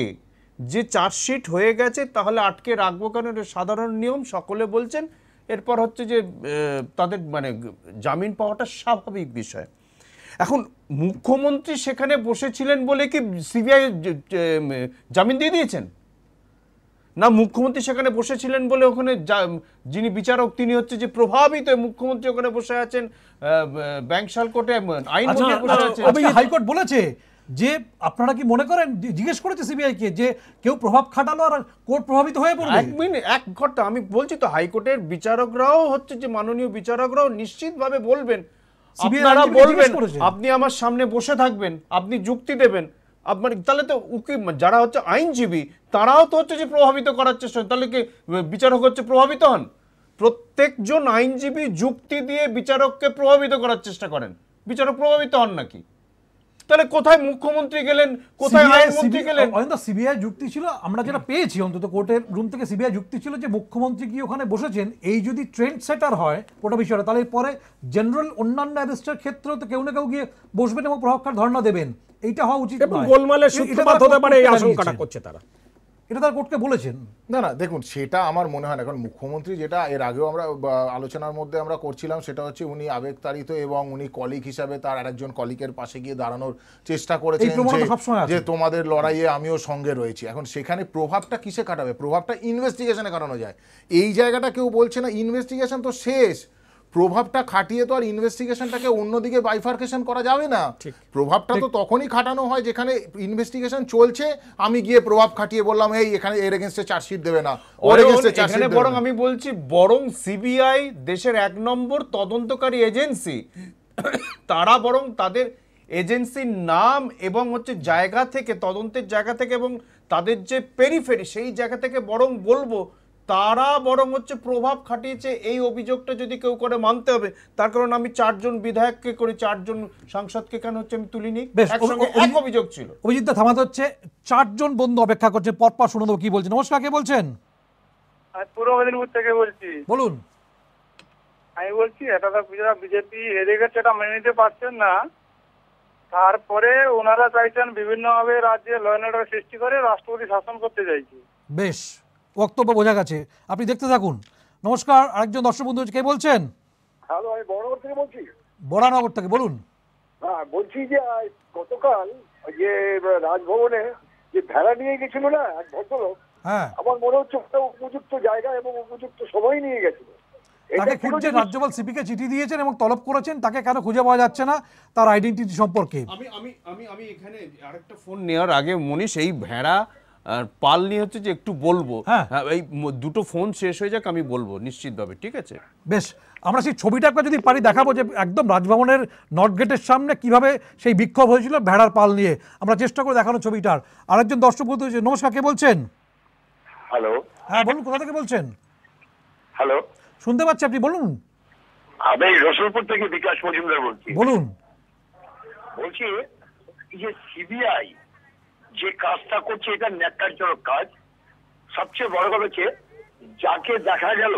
যে চার্জশিট হয়ে গেছে তাহলে আটকে রাখবো কেন, এটা সাধারণ নিয়ম, সকলে বলছেন। এরপর হচ্ছে যে তাদের মানে জামিন পাওয়াটা স্বাভাবিক বিষয়। এখন মুখ্যমন্ত্রী সেখানে বসেছিলেন বলে কি সিবিআই জামিন দিয়ে দিয়েছেন? না মুখ্যমন্ত্রী সেখানে বসেছিলেন বলে ওখানে যিনি বিচারক তিনি হচ্ছে যে প্রভাবিত, মুখ্যমন্ত্রী ওখানে বসে আছেন ব্যাংকশাল কোর্টে আইনমন্ত্রী বসে আছেন। হাইকোর্ট বলেছে যে আপনারা কি মনে করেন, জিজ্ঞেস করেছে সিবিআই কে যে কেউ প্রভাব খাটালো আর কোর্ট প্রভাবিত হয়ে পড়বে? এক ঘন্টা আমি বলছি তো, হাইকোর্টের বিচারকরাও হচ্ছে যে মাননীয় বিচারকরাও নিশ্চিতভাবে বলবেন, আপনারা বলবেন, আপনি আমার সামনে বসে থাকবেন, আপনি যুক্তি দেবেন, আপনার তাহলে তো উকিল যারা হচ্ছে আইনজীবী তারাও তো হচ্ছে যে প্রভাবিত করার চেষ্টা, তাহলে কি বিচারক হচ্ছে প্রভাবিত হন? প্রত্যেকজন আইনজীবী যুক্তি দিয়ে বিচারককে প্রভাবিত করার চেষ্টা করেন, বিচারক প্রভাবিত হন নাকি? তাহলে কোথায় মুখ্যমন্ত্রী গেলেন, কোথায় আইনমন্ত্রী গেলেন? সিবিআই যুক্তি ছিল, আমরা যেটা পেয়েছি অন্তত কোর্টের রুম থেকে সিবিআই যুক্তি ছিল যে মুখ্যমন্ত্রী কি ওখানে বসেছেন, এই যদি ট্রেন্ড সেটার হয় গোটা বিষয়টা, তাহলে পরে জেনারেল অন্যান্য অ্যারেস্টের ক্ষেত্রেও তো কেউ না কেউ গিয়ে বসবেন এবং প্রভাবখার ধর্ণা দেবেন, এইটা হওয়া উচিত নয়। গোলমালের সূত্রপাত হতে পারে এই আশঙ্কাটা করছে তারা, এটা তার কোর্টকে বলেছেন। না না দেখুন, সেটা আমার মনে হয় না, কারণ মুখ্যমন্ত্রী যেটা এর আগেও আমরা আলোচনার মধ্যে আমরা করছিলাম, সেটা হচ্ছে উনি আবেগতাড়িত এবং উনি কলিগ হিসাবে তার আরেকজন কলিগের পাশে গিয়ে দাঁড়ানোর চেষ্টা করেছেন যে তোমাদের লড়াইয়ে আমিও সঙ্গে রয়েছি। এখন সেখানে প্রভাবটা কিসে কাটাবে? প্রভাবটা ইনভেস্টিগেশনে কাটানো যায়। এই জায়গাটা কেউ বলছে না, ইনভেস্টিগেশন তো শেষ, প্রভাবটা খাটিয়ে তো আর ইনভেস্টিগেশনটাকে অন্যদিকে বাইফার্কেশন করা যাবে না। প্রভাবটা তো তখনই খাটানো হয় যেখানে ইনভেস্টিগেশন চলছে, আমি গিয়ে প্রভাব খাটিয়ে বললাম এই এখানে এর এগেইনস্টে চার্জশিট দেবে না, ওর এগেইনস্টে চার্জশিট দেবে না। বরং আমি বলছি, বরং সিবিআই দেশের 1 নম্বর তদন্তকারী এজেন্সি, তারা বরং তাদের এজেন্সির নাম এবং হচ্ছে জায়গা থেকে, তদন্তের জায়গা থেকে এবং তাদের যে পেরিফেরি সেই জায়গা থেকে বরং বলবো তারা বরং হচ্ছে প্রভাব খাটিয়েছে, এই অভিযোগটা যদি কেউ করে মানতে হবে। তার কারণ আমি 4জন বিধায়ককে করি, 4জন সাংসদকে কেন হচ্ছে আমি তুলিনি, একসঙ্গে এক অভিযোগ ছিল। অভিজিৎ দা থামাতে হচ্ছে, 4জন বন্ধু অপেক্ষা করছে, পরপর শুনে দেবো কি বলছেন। নমস্কার, কে বলছেন? পূর্ব মেদিনীপুর থেকে বলছি। বলুন। আমি বলছি এটা তো বিজেপি হেরে গেছে, এটা মেনে নিতে পারছেন না, তারপরে ওনারা চাইছেন বিভিন্নভাবে রাজ্যে ল অ্যান্ড অর্ডার সৃষ্টি করে রাষ্ট্রপতি শাসন করতে চাইছে। বেশ, বক্তব্য বোঝা গেছে, আপনি দেখতে থাকুন। নমস্কার, আরেকজন দর্শক বন্ধু, কে বলছেন? হ্যালো, আমি বড়নগর থেকে বলছি। বড়নগর থেকে বলুন। হ্যাঁ, বলছি যে গতকাল যে রাজভবনে যে ভেড়া নিয়ে গেছিল না এক ভদ্রলোক, হ্যাঁ আমার মনে হচ্ছে উপযুক্ত জায়গা এবং উপযুক্ত সময় নিয়ে গেছিল। তাকে খুঁজছেন, রাজ্যপাল সিপিকে চিঠি দিয়েছেন এবং তলব করেছেন, তাকে কেন খুঁজে পাওয়া যাচ্ছে না তার আইডেন্টিটি সম্পর্কে। আমি এখানে আরেকটা ফোন নেওয়ার আগে মনীষ এই ভেড়া আর পাল নিয়ে হচ্ছে যে একটু বলবো, এই দুটো ফোন শেষ হয়ে যাক আমি বলবো নিশ্চিতভাবে, ঠিক আছে? বেশ, আমরা সেই ছবিটা যদি পারি দেখাবো যে একদম রাজভবনের নর্থ গেটের সামনে কিভাবে সেই বিক্ষোভ হয়েছিল ভেড়ার পাল নিয়ে, আমরা চেষ্টা করে দেখানোর ছবিটার। আরেকজন দর্শক বন্ধু, নমস্কার, কে বলছেন? হ্যালো, হ্যাঁ বলুন, কোথা থেকে বলছেন? হ্যালো, শুনতে পাচ্ছি, আপনি বলুন। আমি রসুলপুর থেকে বিকাশ মজুমদার বলছি। বলুন। বলছি যে সিবিআই যে কাজটা করছে এটা ন্যাক্কারজনক কাজ। সবচেয়ে বড় কথা হচ্ছে যাকে দেখা গেল।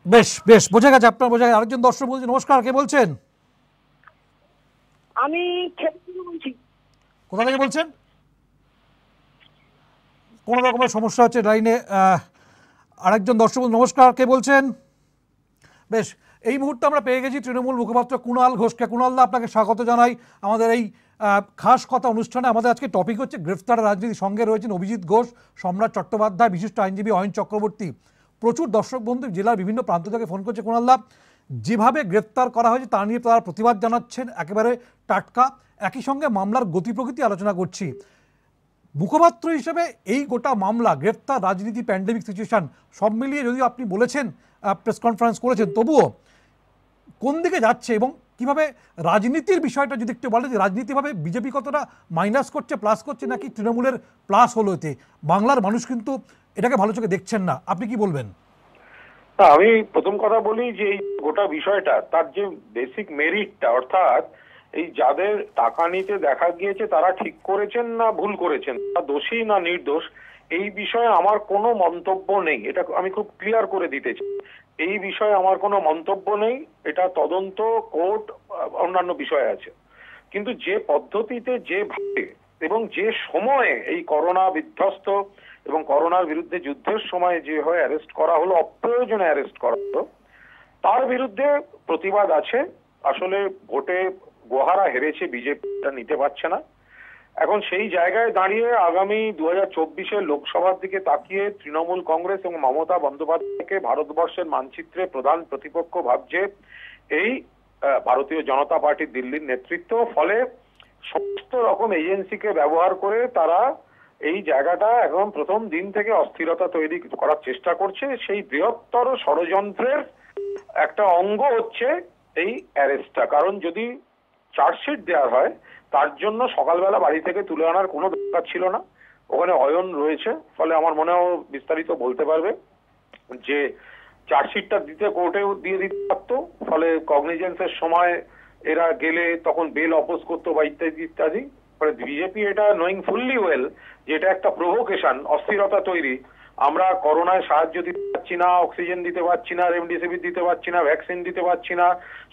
বেশ বেশ, বোঝা গেছে, আপনার বোঝা গেছে। আরেকজন দর্শক বলছি, নমস্কার, কে বলছেন? আমি বলছি। কোথা থেকে বলছেন? কোন রকমের সমস্যা হচ্ছে লাইনে। আরেকজন দর্শক, নমস্কার, কে বলছেন? বেশ, এই মুহূর্তে আমরা পেয়ে গেছি তৃণমূল মুখপাত্র কুণাল ঘোষকে। কুণাল দা, আপনাকে স্বাগত জানাই আমাদের এই খাস কথা অনুষ্ঠানে। আমাদের আজকে টপিক হচ্ছে গ্রেফতার রাজনীতি। সঙ্গে রয়েছেন অভিজিৎ ঘোষ, সম্রাট চট্টোপাধ্যায়, বিশিষ্ট আইনজীবী অয়ন চক্রবর্তী। প্রচুর দর্শক বন্ধু জেলার বিভিন্ন প্রান্ত থেকে ফোন করছে। কুণাল দা, যেভাবে গ্রেফতার করা হয়েছে তা নিয়ে তারা প্রতিবাদ জানাচ্ছেন, একেবারে টাটকা। একই সঙ্গে মামলার গতি প্রকৃতি আলোচনা করছি। মুখপাত্র হিসেবে এই গোটা মামলা, গ্রেফতার, রাজনীতি, প্যান্ডেমিক সিচুয়েশন সব মিলিয়ে যদিও আপনি বলেছেন, প্রেস কনফারেন্স করেছেন, তবুও কোন দিকে যাচ্ছে এবং কিভাবে রাজনীতির বিষয়টা যদি একটু বলে, যে রাজনীতিভাবে বিজেপি কতটা মাইনাস করছে, প্লাস করছে, নাকি তৃণমূলের প্লাস হলো এতে? বাংলার মানুষ কিন্তু এটাকে ভালো চোখে দেখছেন না, আপনি কি বলবেন? না, আমি প্রথম কথা বলি যে এই গোটা বিষয়টা তার যে বেসিক মেরিটটা, অর্থাৎ এই যাদের টাকা নিতে দেখা গিয়েছে তারা ঠিক করেছেন না ভুল করেছেন, তারা দোষী না নির্দোষ, এই বিষয়ে আমার কোনো মন্তব্য নেই। এটা আমি খুব ক্লিয়ার করে দিতে চাই। এই বিষয়ে আমার কোনো মন্তব্য নেই। এটা তদন্ত, কোর্ট, অন্যান্য বিষয় আছে। কিন্তু যে পদ্ধতিতে, যেভাবে এবং যে সময়ে এই করোনা বিধ্বস্ত এবং করোনার বিরুদ্ধে যুদ্ধের সময় যেভাবে অ্যারেস্ট করা হলো, অপ্রয়োজনে অ্যারেস্ট করা হলো, তার বিরুদ্ধে প্রতিবাদ আছে। আসলে ভোটে গোহারা হেরেছে, বিজেপিটা নিতে পারছে না। এখন সেই জায়গায় দাঁড়িয়ে আগামী 2024 লোকসভার দিকে তাকিয়ে তৃণমূল কংগ্রেস এবং মমতা বন্দ্যোপাধ্যায়কে ভারতবর্ষের মানচিত্রে প্রধান প্রতিপক্ষ ভাবছে এই ভারতীয় জনতা পার্টি দিল্লির নেতৃত্ব। ফলে সমস্ত রকম এজেন্সিকে ব্যবহার করে তারা এই জায়গাটা একদম প্রথম দিন থেকে অস্থিরতা তৈরি করার চেষ্টা করছে। সেই বৃহত্তর ষড়যন্ত্রের একটা অঙ্গ হচ্ছে এই অ্যারেস্টটা। কারণ যদি চার্জশিট দেওয়া হয় তার জন্য সকালবেলা বাড়ি থেকে তুলে আনার কোনো দরকার ছিল না। ওখানে অয়ন রয়েছে, ফলে আমার মনে হয় বিস্তারিত বলতে পারবে যে চার্জশিটটা দিতে কোর্টেও দিয়ে দিতে পারতো। ফলে কগনিজেন্সের সময় এরা গেলে তখন বেল অপোজ করতো বা ইত্যাদি ইত্যাদি। ফলে বিজেপি এটা নোয়িং ফুললি ওয়েল যে এটা একটা প্রভোকেশন, অস্থিরতা তৈরি। আমরা করোনায় সাহায্য দিতে পারছি না, অক্সিজেন দিতে পারছি না, রেমডেসিভির দিতে পারছি না, ভ্যাকসিন দিতে পারছি না,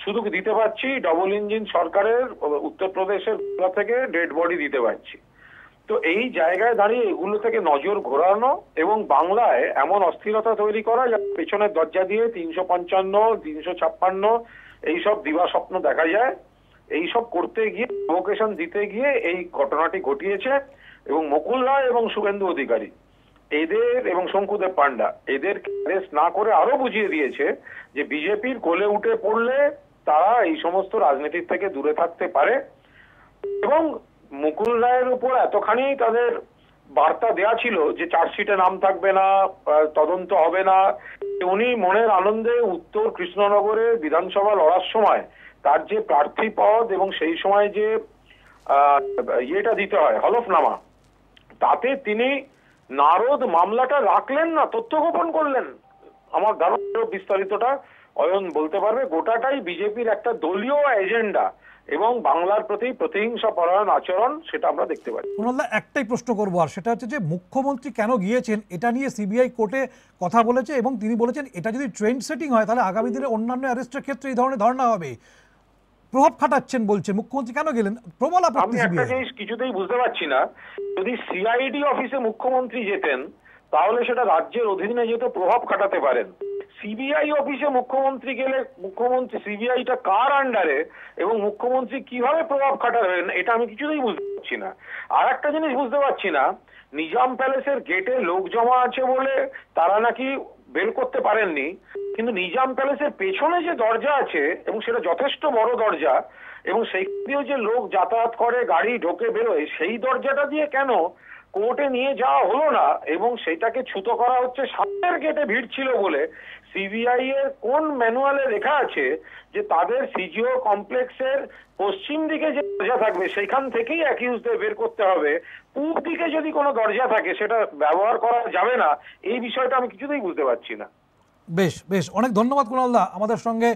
শুধু দিতে পারছি ডবল ইঞ্জিন সরকারের উত্তরপ্রদেশের থেকে ডেড বডি দিতে পারছি। তো এই জায়গায় দাঁড়িয়ে এগুলো থেকে নজর ঘোরানো এবং বাংলায় এমন অস্থিরতা তৈরি করা যার পেছনের দরজা দিয়ে 355, 356 এইসব দিবা স্বপ্ন দেখা যায়, এইসব করতে গিয়ে প্রভোকেশন দিতে গিয়ে এই ঘটনাটি ঘটিয়েছে। এবং মুকুল রায় এবং শুভেন্দু অধিকারী এদের এবং শঙ্কুদেব পান্ডা এদের অ্যারেস্ট না করে আরো বুঝিয়ে দিয়েছে যে বিজেপির কোলে উঠে পড়লে তারা এই সমস্ত রাজনীতির থেকে দূরে থাকতে পারে। এবং মুকুল রায়ের উপর এতখানি তাদের বার্তা দেয়া ছিল যে চার্জশিটে নাম থাকবে না, তদন্ত হবে না। উনি মনের আনন্দে উত্তর কৃষ্ণনগরে বিধানসভা লড়ার সময় তার যে প্রার্থী পদ এবং সেই সময় যে ইয়েটা দিতে হয় হলফনামা, তাতে তিনি নারদ মামলাটা রাখলেন না, তথ্য গোপন করলেন। আমার ধারণা বিস্তারিতটা অয়ন বলতে পারবে। গোটাটাই বিজেপির একটা দলীয় এজেন্ডা এবং বাংলার প্রতি প্রতিহিংসা পরায়ণ আচরণ, সেটা আমরা দেখতে পাই। কুণালদা, একটাই প্রশ্ন করবো, আর সেটা হচ্ছে যে মুখ্যমন্ত্রী কেন গিয়েছেন এটা নিয়ে সিবিআই কোর্টে কথা বলেছে এবং তিনি বলেছেন এটা যদি ট্রেন্ড সেটিং হয় তাহলে আগামী দিনে অন্যান্য অ্যারেস্টের ক্ষেত্রে এই ধরনের ধারণা হবে। প্রভাব খাটাচ্ছেন বলছে, মুখ্যমন্ত্রী কেন গেলেন? প্রবল আপত্তি। আমি একটা জিনিস কিছুতেই বুঝতে পারছি না, যদি সিআইডি অফিসে মুখ্যমন্ত্রী যেতেন তাহলে সেটা রাজ্যের অধীনে যেত, প্রভাব খাটাতে পারেন। সিবিআই অফিসে মুখ্যমন্ত্রী গেলে মুখ্যমন্ত্রী সিবিআইটা কার আন্ডারে এবং মুখ্যমন্ত্রী কিভাবে প্রভাব খাটাবেন এটা আমি কিছুতেই বুঝতে পারছি না। আর একটা জিনিস বুঝতে পারছি না, নিজাম প্যালেসের গেটে লোক জমা আছে বলে তারা নাকি বের করতে পারেননি, কিন্তু নিজাম প্যালেসের পেছনে যে দরজা আছে এবং সেটা যথেষ্ট বড় দরজা এবং সেই দিয়েও যে লোক যাতায়াত করে, গাড়ি ঢোকে বেরোয়, সেই দরজাটা দিয়ে কেন কোর্টে নিয়ে যাওয়া হলো না এবং সেটাকে ছুতো করা হচ্ছে সামনের গেটে ভিড় ছিল বলে? সিবিআই এর কোন ম্যানুয়ালে লেখা আছে যে তাদের সিজিও কমপ্লেক্সের পশ্চিম দিকে যে দরজা থাকবে সেখান থেকেই অ্যাকিউজদের বের করতে হবে, পূব দিকে যদি কোনো দরজা থাকে সেটা ব্যবহার করা যাবে না? এই বিষয়টা আমি কিছুতেই বুঝতে পারছি না। বেশ বেশ, অনেক ধন্যবাদ কুণালদা আমাদের সঙ্গে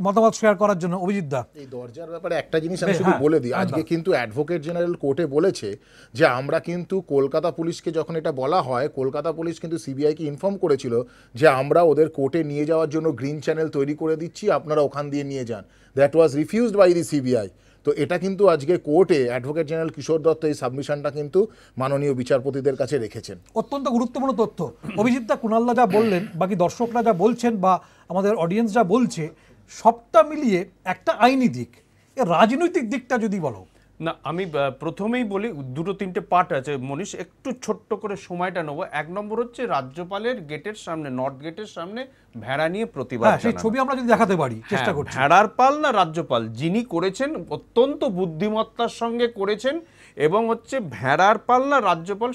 মতামত শেয়ার করার জন্য। অভিজিৎ দা, এই দরজার ব্যাপারে একটা জিনিস আমি শুধু বলে দিই, আজকে কিন্তু অ্যাডভোকেট জেনারেল কোর্টে বলেছে যে আমরা কিন্তু কলকাতা পুলিশকে যখন এটা বলা হয়, কলকাতা পুলিশ কিন্তু সিবিআইকে ইনফর্ম করেছিল যে আমরা ওদের কোর্টে নিয়ে যাওয়ার জন্য গ্রিন চ্যানেল তৈরি করে দিচ্ছি, আপনারা ওখান দিয়ে নিয়ে যান। That was refused by the CBI. তো এটা কিন্তু আজকে কোর্টে অ্যাডভোকেট জেনারেল কিশোর দত্ত এই সাবমিশনটা কিন্তু মাননীয় বিচারপতিদের কাছে রেখেছেন। অত্যন্ত গুরুত্বপূর্ণ তথ্য। অভিজিৎ দা, কুণালদা যা বললেন, বাকি দর্শকরা যা বলছেন বা আমাদের অডিয়েন্স যা বলছে, সবটা মিলিয়ে একটা আইনি দিক, এর রাজনৈতিক দিকটা যদি বলো। না, আমি প্রথমেই বলি, দুটো তিনটে পার্ট আছে মনীষ, একটু ছোট্ট করে সময়টা নেবো। এক নম্বর হচ্ছে রাজ্যপালের গেটের সামনে, নর্থ গেটের সামনে ভেড়া নিয়ে প্রতিবাদ, সেই ছবি আমরা যদি দেখাতে পারি, চেষ্টা করছি। ভেড়ার পাল না রাজ্যপাল যিনি করেছেন অত্যন্ত বুদ্ধিমত্তার সঙ্গে করেছেন এবং হচ্ছে ভেড়ার পাল না রাজ্যপাল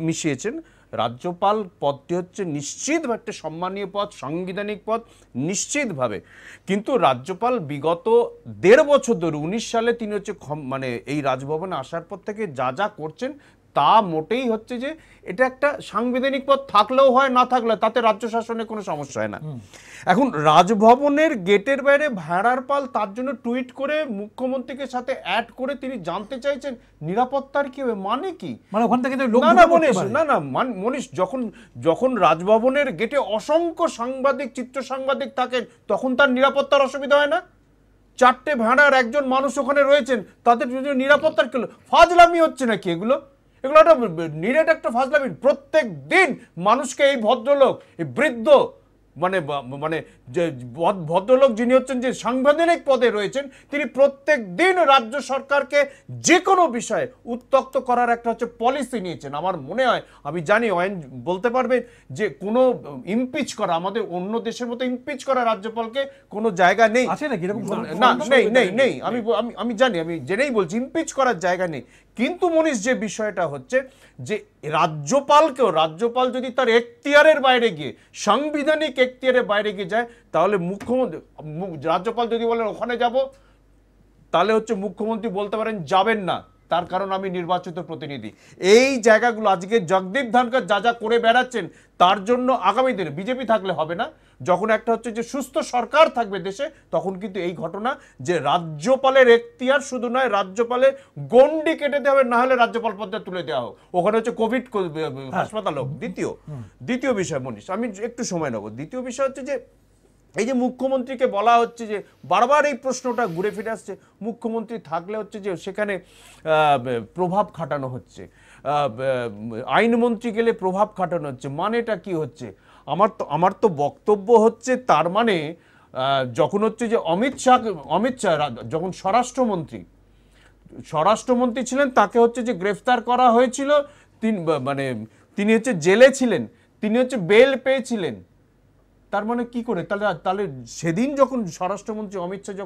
মিশিয়েছেন। রাজ্যপাল পদটি হচ্ছে নিশ্চিত একটা সম্মানীয় পদ, সাংবিধানিক পদ নিশ্চিতভাবে, কিন্তু রাজ্যপাল বিগত 1.5 বছর ধরে 19 সালে তিনি হচ্ছে মানে এই রাজভবনে আসার পর থেকে যা যা করছেন তা মোটেই হচ্ছে যে এটা একটা সাংবিধানিক পদ থাকলেও হয়, না থাকলে তাতে রাজ্য শাসনে কোনো সমস্যা হয় না। এখন রাজভবনের গেটের বাইরে ভেড়ার পাল, তার জন্য টুইট করে মুখ্যমন্ত্রীকে সাথে অ্যাড করে তিনি জানতে চাইছেন নিরাপত্তার কি হবে, মানে কি? মানে ওখান থেকে মনীষ, যখন রাজভবনের গেটে অসংখ্য সাংবাদিক, চিত্র সাংবাদিক থাকেন, তখন তার নিরাপত্তার অসুবিধা হয় না? 4টে ভেড়ার একজন মানুষ ওখানে রয়েছেন, তাদের জন্য নিরাপত্তার কি হলো? ফাজলামি হচ্ছে নাকি এগুলো? এগুলো একটা নিরেট একটা ফাজলামি। প্রত্যেক দিন মানুষকে এই ভদ্রলোক, এই বৃদ্ধ মানে মানে যে ভদ্রলোক যিনি হচ্ছেন যে সাংবিধানিক পদে রয়েছেন, তিনি প্রত্যেক দিন রাজ্য সরকারকে যে কোনো বিষয়ে উত্তক্ত করার একটা হচ্ছে পলিসি নিয়েছেন। আমার মনে হয়, আমি জানি অয়ন বলতে পারবে যে কোনো ইমপিচ করা, আমাদের অন্য দেশের মতো ইমপিচ করা রাজ্যপালকে কোনো জায়গা নেই, না নেই। আমি জানি, আমি জেনেই বলছি ইমপিচ করার জায়গা নেই। কিন্তু মনীষ, যে বিষয়টা হচ্ছে যে রাজ্যপাল যদি তার এখতিয়ারের বাইরে গিয়ে, সাংবিধানিক এখতিয়ারের বাইরে গিয়ে যায়, তাহলে মুখ্যমন্ত্রী, রাজ্যপাল যদি বলেন ওখানে যাব, তাহলে হচ্ছে মুখ্যমন্ত্রী বলতে পারেন যাবেন না, তার কারণ আমি নির্বাচিত প্রতিনিধি। এই জায়গাগুলো আজকে জগদীপ ধনখড় যা করে বেড়াচ্ছেন, তার জন্য আগামী দিনে বিজেপি থাকলে হবে না। যখন একটা হচ্ছে যে সুস্থ সরকার থাকবে দেশে, তখন কিন্তু এই ঘটনা যে রাজ্যপালের এখতিয়ার শুধু নয়, রাজ্যপালের গন্ডি কেটে দেওয়া হবে, না হলে রাজ্যপাল পদে তুলে দেওয়া হোক, ওখানে হচ্ছে কোভিড হাসপাতাল হোক। দ্বিতীয় বিষয় মনীষ, আমি একটু সময় নেব। দ্বিতীয় বিষয় হচ্ছে যে এই যে মুখ্যমন্ত্রীকে বলা হচ্ছে যে বারবার এই প্রশ্নটা ঘুরে ফিরে আসছে, মুখ্যমন্ত্রী থাকলে হচ্ছে যে সেখানে প্রভাব খাটানো হচ্ছে, আইনমন্ত্রী গেলে প্রভাব খাটানো হচ্ছে, মানেটা কি হচ্ছে? আমার তো বক্তব্য হচ্ছে, তার মানে যখন হচ্ছে যে অমিত শাহ যখন স্বরাষ্ট্রমন্ত্রী ছিলেন, তাকে হচ্ছে যে গ্রেফতার করা হয়েছিল, তিনি হচ্ছে জেলে ছিলেন, তিনি হচ্ছে বেল পেয়েছিলেন। তার মানে কি করে তাহলে সেদিন যখন স্বরাষ্ট্রমন্ত্রী অমিত শাহ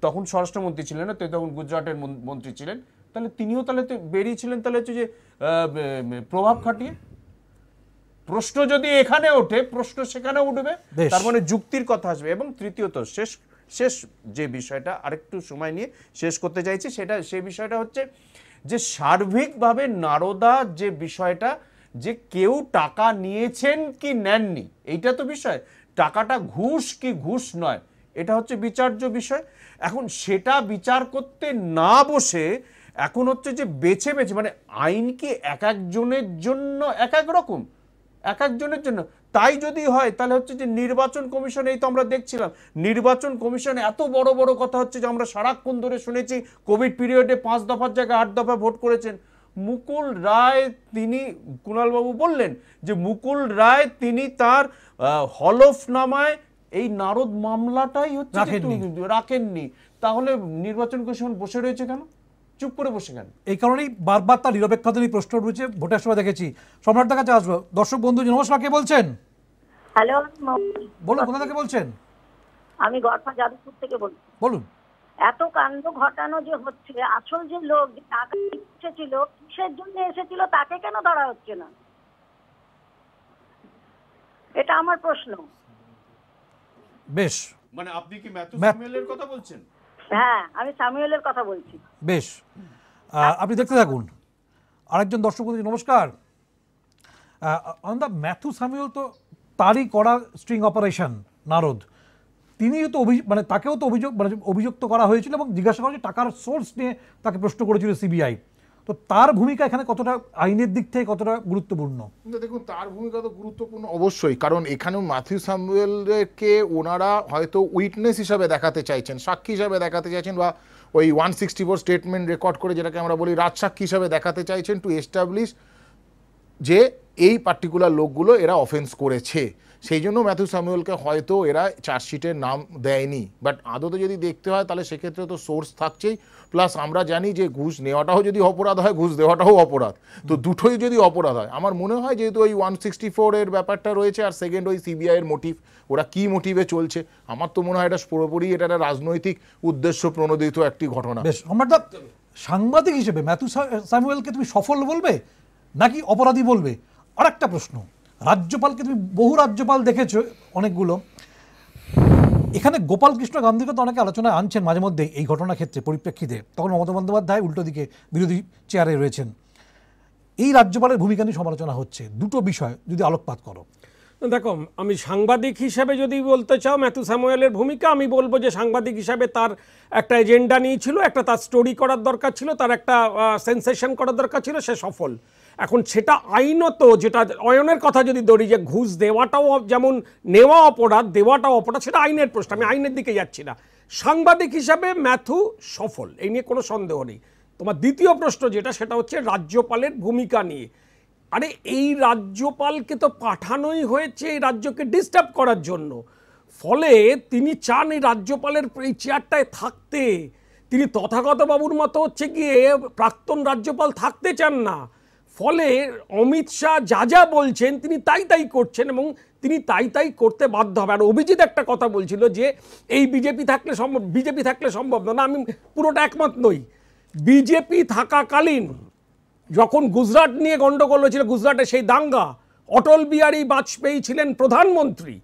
তখন স্বরাষ্ট্রমন্ত্রী ছিলেন না, তখন গুজরাটের মন্ত্রী ছিলেন, তাহলে তিনিও তাহলে বেরিয়েছিলেন, তাহলে হচ্ছে যে প্রভাব খাটিয়ে। প্রশ্ন যদি এখানে ওঠে, প্রশ্ন সেখানে উঠবে, তার মানে যুক্তির কথা আসবে। এবং তৃতীয়ত শেষ যে বিষয়টা আরেকটু সময় নিয়ে শেষ করতে চাইছি, সেই বিষয়টা হচ্ছে যে সার্বিকভাবে নারদা যে বিষয়টা, যে কেউ টাকা নিয়েছেন কি নেননি, এইটা তো বিষয়। টাকাটা ঘুষ কি ঘুষ নয়, এটা হচ্ছে বিচার্য বিষয়। এখন সেটা বিচার করতে না বসে এখন হচ্ছে যে বেছে মানে আইন কি এক একজনের জন্য এক এক রকম, এক একজনের জন্য। তাই যদি হয় তাহলে হচ্ছে যে নির্বাচন কমিশন, এই তো আমরা দেখছিলাম নির্বাচন কমিশন এত বড় বড় কথা হচ্ছে যে আমরা সারাক্ষণ ধরে শুনেছি, কোভিড পিরিয়ডে 5 দফার জায়গায় 8 দফা ভোট করেছেন। মুকুল রায়, তিনি, কুণালবাবু বললেন যে মুকুল রায় তিনি তার হলফনামায় এই নারদ মামলাটাই হচ্ছে রাখেননি, তাহলে নির্বাচন কমিশন বসে রয়েছে কেন, চুপ করে বসে কেন? এই কারণেই বারবার তার নিরপেক্ষতা নিয়ে প্রশ্ন রয়েছে। ভোটের সময় দেখেছি। সম্রাটদার কাছে আসবো। দর্শক বন্ধু নমস্কার, কে বলছেন? হ্যালো, বলুন, কোথা থেকে বলছেন? আমি গড়ফা যাদবপুর থেকে বলছি। বলুন। এত কাণ্ড ঘটানো যে হচ্ছে, আসল যে লোক টাকা এসেছিল, কিসের জন্য এসেছিল, তাকে কেন ধরা হচ্ছে না? এটা আমার প্রশ্ন। বেশ, মানে আপনি কি ম্যাথু স্যামুয়েলের কথা বলছেন? হ্যাঁ, আমি স্যামুয়েলের কথা বলছি। বেশ, আপনি দেখতে থাকুন। আরেকজন দর্শক বন্ধু নমস্কার। ম্যাথু স্যামুয়েল তো তারই করা স্ট্রিং অপারেশন নারদ, তিনিও তো মানে তাকেও তো অভিযুক্ত করা হয়েছিল এবং জিজ্ঞাসা করা হয়েছে টাকার সোর্স নিয়ে তাকে প্রশ্ন করেছিল সিবিআই। তো তার ভূমিকা এখানে কতটা আইনের দিক থেকে কতটা গুরুত্বপূর্ণ? দেখুন, তার ভূমিকা তো গুরুত্বপূর্ণ অবশ্যই, কারণ এখানেও ম্যাথু স্যামুয়েলকে ওনারা হয়তো উইটনেস হিসাবে দেখাতে চাইছেন, সাক্ষী হিসাবে দেখাতে চাইছেন, বা ওই 164 স্টেটমেন্ট রেকর্ড করে যেটাকে আমরা বলি রাজসাক্ষী হিসাবে দেখাতে চাইছেন, টু এস্টাবলিশ যে এই পার্টিকুলার লোকগুলো এরা অফেন্স করেছে। সেই জন্য ম্যাথু স্যামুয়েলকে হয়তো এরা চার্জশিটের নাম দেয়নি। বাট আদতে যদি দেখতে হয় তাহলে সেক্ষেত্রে তো সোর্স থাকছেই, প্লাস আমরা জানি যে ঘুষ নেওয়াটাও যদি অপরাধ হয়, ঘুষ দেওয়াটাও অপরাধ। তো দুটোই যদি অপরাধ হয়, আমার মনে হয় যেহেতু ওই 164 এর ব্যাপারটা রয়েছে, আর সেকেন্ড ওই সিবিআই এর মোটিভ, ওরা কি মোটিভে চলছে, আমার তো মনে হয় এটা পুরোপুরি এটা একটা রাজনৈতিক উদ্দেশ্য প্রণোদিত একটি ঘটনা। বেশ, আমরা সাংবাদিক হিসেবে ম্যাথু স্যামুয়েলকে তুমি সফল বলবে নাকি অপরাধী বলবে? আর একটা প্রশ্ন, রাজ্যপালকে তুমি বহু রাজ্যপাল দেখেছো অনেকগুলো, এখানে গোপাল কৃষ্ণ গান্ধীকে তো অনেকে আলোচনায় আনছেন মাঝে মধ্যে এই ঘটনার ক্ষেত্রে পরিপ্রেক্ষিতে, তখন মমতা বন্দ্যোপাধ্যায় উল্টো দিকে বিরোধী চেয়ারে রয়েছেন। এই রাজ্যপালের ভূমিকা নিয়ে সমালোচনা হচ্ছে, দুটো বিষয় যদি আলোকপাত করো। দেখো, আমি সাংবাদিক হিসাবে যদি বলতে চাও ম্যাথু স্যামুয়েলের ভূমিকা, আমি বলবো যে সাংবাদিক হিসাবে তার একটা এজেন্ডা নিয়েছিল, একটা তার স্টোরি করার দরকার ছিল, তার একটা সেন্সেশন করার দরকার ছিল, সে সফল। এখন সেটা আইনত, যেটা অয়নের কথা যদি ধরি যে ঘুষ দেওয়াটাও যেমন নেওয়া অপরাধ, দেওয়াটাও অপরাধ, সেটা আইনের প্রশ্ন, আমি আইনের দিকে যাচ্ছি না। সাংবাদিক হিসাবে ম্যাথু সফল, এই নিয়ে কোনো সন্দেহ নেই। তোমার দ্বিতীয় প্রশ্ন যেটা, সেটা হচ্ছে রাজ্যপালের ভূমিকা নিয়ে। আরে এই রাজ্যপালকে তো পাঠানোই হয়েছে এই রাজ্যকে ডিস্টার্ব করার জন্য, ফলে তিনি চান এই রাজ্যপালের এই চেয়ারটায় থাকতে। তিনি তথাগত বাবুর মতো হচ্ছে গিয়ে প্রাক্তন রাজ্যপাল থাকতে চান না, ফলে অমিত শাহ যা যা বলছেন তিনি তাই তাই করছেন এবং তিনি তাই তাই করতে বাধ্য হবে। আর অভিজিৎ একটা কথা বলছিল যে এই বিজেপি থাকলে সম্ভব না, আমি পুরোটা একমত নই। বিজেপি থাকাকালীন যখন গুজরাট নিয়ে গন্ডগোল হয়েছিল, গুজরাটে সেই দাঙ্গা, অটল বিহারী বাজপেয়ী ছিলেন প্রধানমন্ত্রী,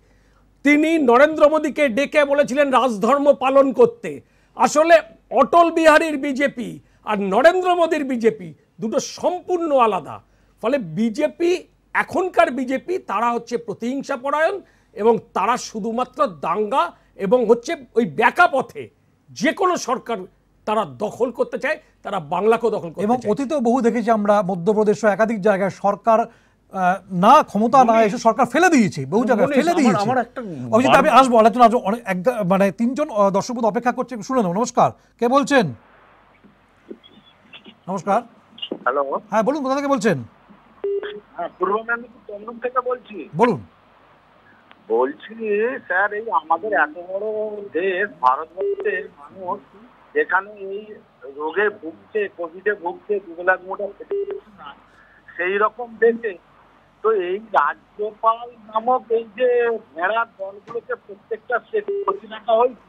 তিনি নরেন্দ্র মোদীকে ডেকে বলেছিলেন রাজধর্ম পালন করতে। আসলে অটল বিহারীর বিজেপি আর নরেন্দ্র মোদীর বিজেপি দুটো সম্পূর্ণ আলাদা। ফলে বিজেপি, এখনকার বিজেপি, তারা হচ্ছে প্রতিহিংসা পরায়ণ এবং তারা শুধুমাত্র দাঙ্গা এবং হচ্ছে ওই ব্যাকা পথে যে কোনো সরকার তারা দখল করতে চায়, তারা বাংলাকেও দখল করতে চায়। এবং অতীতেও বহু দেখেছি আমরা, মধ্যপ্রদেশ একাধিক জায়গায় সরকার না ক্ষমতা না এসে সরকার ফেলে দিয়েছে, বহু জায়গায় ফেলে দিয়েছে। অভিজিৎ, আমি আসবো আলোচনা, মানে তিনজন দর্শক অপেক্ষা করছে, শুনে নেব। নমস্কার, কে বলছেন? নমস্কার। হ্যালো, হ্যাঁ বলুন, কোথা থেকে বলছেন? হ্যাঁ, পূর্ব মেদিনীপুর তমলুক থেকে বলছি। বলুন। বলছি স্যার, এই আমাদের এত বড় দেশ ভারতবর্ষের মানুষ যেখানে এই রোগে ভুগছে, কোভিডে ভুগছে, 2 লাখ মোটা না, সেই রকম দেশে তো এই রাজ্যপাল নামক এই যে ভেড়ার দলগুলোকে প্রত্যেকটা স্টেটে 25 টাকা হয়েছে।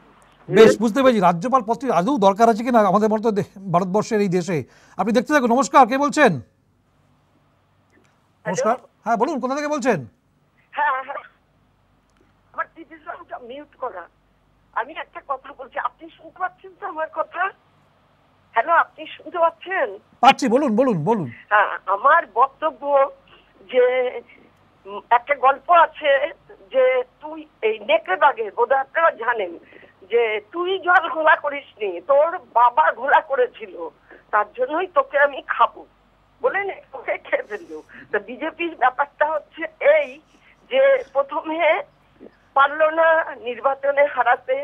বেশ, বুঝতে পেরেছি। রাজ্যপাল পদটি আদৌ দরকার আছে কিনা আমাদের মতো ভারতবর্ষের এই দেশে, আপনি দেখতে থাকুন। নমস্কার, কে বলছেন? নমস্কার, হ্যাঁ বলুন, কোথা থেকে বলছেন? হ্যাঁ, আমার টিভিটা মিউট করা। আমি একটা কথা বলছি, আপনি শুনতে পাচ্ছেন তো আমার কথা? হ্যালো, আপনি শুনতে পাচ্ছেন? পাচ্ছি, বলুন বলুন বলুন। হ্যাঁ, আমার বক্তব্য যে একটা গল্প আছে যে তুই এই নেকড়ে বাঘের, বোধহয় আপনারা জানেন, যে তুই জল ঘোলা করিসনি, তোর বাবা ঘোলা করেছিল, তার জন্যই তোকে আমি খাবো বলে তোকে খেয়ে ফেললো। তো বিজেপির ব্যাপারটা হচ্ছে এই যে প্রথমে পারলো না নির্বাচনে হারাতে।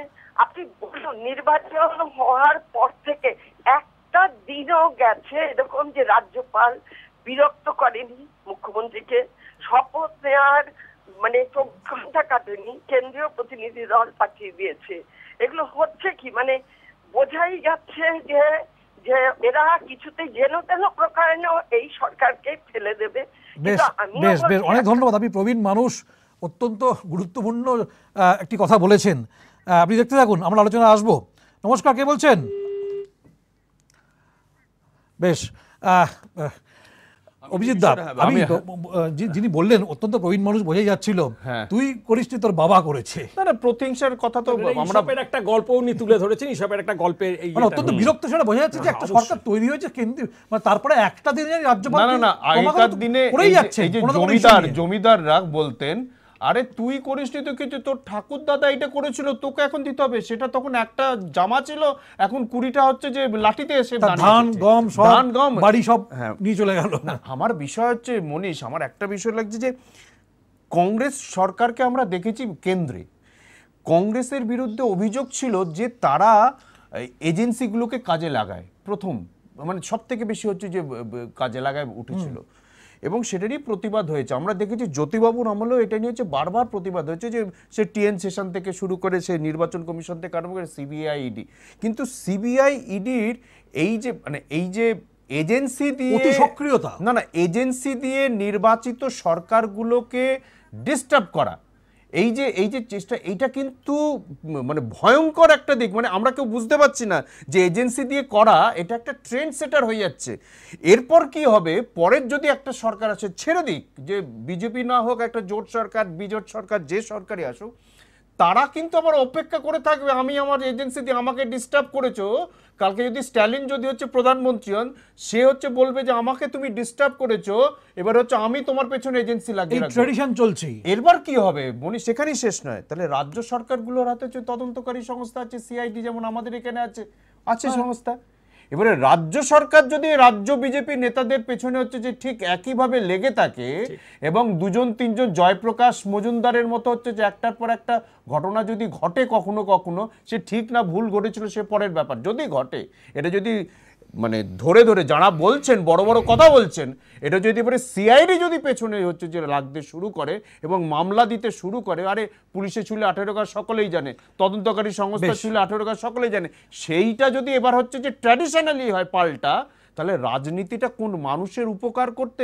আপনি বলুন, নির্বাচন হওয়ার পর থেকে একটা দিনও গেছে এরকম যে রাজ্যপাল বিরক্ত করেনি মুখ্যমন্ত্রীকে, শপথ নেওয়ার মানে 24 ঘন্টা কাটেনি, কেন্দ্রীয় প্রতিনিধি দল পাঠিয়ে দিয়েছে। এগুলো হচ্ছে কি, মানে বোঝাই যাচ্ছে যে যে এরা কিছুতে যেন তেন প্রকারেণ এই সরকারকে ফেলে দেবে। বেশ বেশ বেশ, অনেক ধন্যবাদ। আপনি প্রবীণ মানুষ, অত্যন্ত গুরুত্বপূর্ণ একটি কথা বলেছেন। আপনি দেখতে থাকুন, আমরা আলোচনা আসবো। নমস্কার, কে বলছেন? বেশ, অভিজিৎ দা, আমি যিনি বললেন অত্যন্ত প্রবীণ মানুষ, বোঝাই যাচ্ছিল তুই করিসনি, তোর বাবা করেছে। না, প্রতিহিংসার কথা তো আমরা একটা গল্প উনি তুলে ধরেছেন, হিসাবের একটা গল্পের অত্যন্ত বিরক্ত সেটা বোঝা যাচ্ছে যে একটা সরকার তৈরি হয়েছে কেন্দ্রীয়, মানে তারপরে একটা দিনে রাজ্যপাল না আগেকার দিনে এই যে জমিদাররা বলতেন, আরে তুই করিসনি তো কিছু, তোর ঠাকুর দাদা এটা করেছিল, তোকে এখন দিতে হবে। সেটা তখন একটা জামা ছিল, এখন 20টা হচ্ছে যে লাঠিতে এসে ধান গম বাড়ি সব নিয়ে চলে গেল। আমার বিষয় হচ্ছে মনীষ, আমার একটা বিষয় লাগছে যে কংগ্রেস সরকারকে আমরা দেখেছি কেন্দ্রে, কংগ্রেসের বিরুদ্ধে অভিযোগ ছিল যে তারা এজেন্সিগুলোকে কাজে লাগায়, প্রথম মানে সব থেকে বেশি হচ্ছে যে কাজে লাগায় উঠেছিল এবং সেটারই প্রতিবাদ হয়েছে। আমরা দেখেছি জ্যোতিবাবুর আমলেও এটা নিয়ে হচ্ছে বারবার প্রতিবাদ হয়েছে, যে সে টিএন সেশন থেকে শুরু করে সে নির্বাচন কমিশন থেকে আরম্ভ করে সিবিআই ইডি, কিন্তু সিবিআই ইডির এই যে মানে এই যে এজেন্সি দিয়ে সক্রিয়তা, না এজেন্সি দিয়ে নির্বাচিত সরকারগুলোকে ডিস্টার্ব করা, এই যে চেষ্টা, এইটা কিন্তু মানে ভয়ঙ্কর একটা দিক। মানে আমরা কেউ বুঝতে পারছি না যে এজেন্সি দিয়ে করা এটা একটা ট্রেন্ড সেটার হয়ে যাচ্ছে। এরপর কি হবে, পরের যদি একটা সরকার আসে, ছেড়ে দিক যে বিজেপি না হোক, একটা জোট সরকার, বিজোট সরকার, যে সরকারই আসুক, তারা কিন্তু আবার অপেক্ষা করে থাকবে, আমি আমার এজেন্সি দিয়ে আমাকে ডিস্টার্ব করেছো, কালকে যদি স্ট্যালিন যদি হচ্ছে প্রধানমন্ত্রী হন, সে হচ্ছে বলবে যে আমাকে তুমি ডিস্টার্ব করেছো, এবার হচ্ছে আমি তোমার পেছনে এজেন্সি লাগিয়ে রাখবো। ট্র্যাডিশন চলছে। এরপর কি হবে মনি, সেখানেই শেষ নয়। তাহলে রাজ্য সরকারগুলোর হাতে হচ্ছে তদন্তকারী সংস্থা আছে, সিআইডি যেমন আমাদের এখানে আছে সংস্থা। এবারে রাজ্য সরকার যদি রাজ্য বিজেপি নেতাদের পেছনে হচ্ছে যে ঠিক একইভাবে লেগে থাকে এবং দুজন তিনজন জয়প্রকাশ মজুমদারের মতো হচ্ছে যে একটার পর একটা ঘটনা যদি ঘটে কখনো কখনো, সে ঠিক না ভুল ঘটেছিল সে পরের ব্যাপার, যদি ঘটে এটা যদি মানে ধরে ধরে যারা বলছেন বড় বড় কথা বলছেন, এটা যদি এবারে সিআইডি যদি পেছনে হচ্ছে যে লাগতে শুরু করে এবং মামলা দিতে শুরু করে, আরে পুলিশে চুলে 18 কাজ সকলেই জানে, তদন্তকারী সংস্থা চুলে 18 কাজ সকলেই জানে, সেইটা যদি এবার হচ্ছে যে ট্র্যাডিশনালি হয় পাল্টা, তাহলে রাজনীতিটা কোন মানুষের উপকার করতে,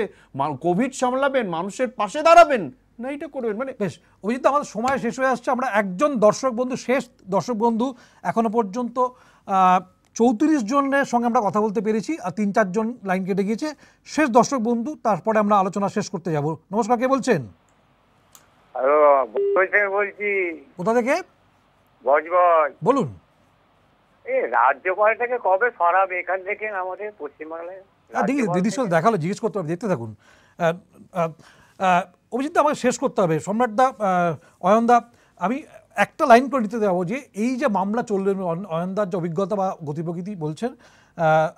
কোভিড সামলাবেন, মানুষের পাশে দাঁড়াবেন না, এটা করবেন মানে বেশ। অভিজিৎ, আমাদের সময় শেষ হয়ে আসছে। আমরা একজন দর্শক বন্ধু, শেষ দর্শক বন্ধু, এখনো পর্যন্ত 34 জনের সঙ্গে আমরা কথা বলতে পেরেছি, আর 3-4 জন লাইন কেটে গিয়েছে। শেষ দর্শক বন্ধু, তারপরে আমরা আলোচনা শেষ করতে যাব। নমস্কার, কে বলছেন? বলছি। কোথা থেকে? বলুন। এই রাজ্যপালটাকে কবে সরাবে এখান থেকে আমাদের পশ্চিমবাংলায়? দিদির সাথে দেখালো, জিজ্ঞেস করতে হবে, দেখতে থাকুন। অভিজিৎ, আমাকে শেষ করতে হবে। সম্রাটদা, অয়নদা, আমি একটা লাইন করে নিতে দেবো যে এই যে মামলা চলবে, অয়নদার যে অভিজ্ঞতা বা গতিপ্রকৃতি বলছেন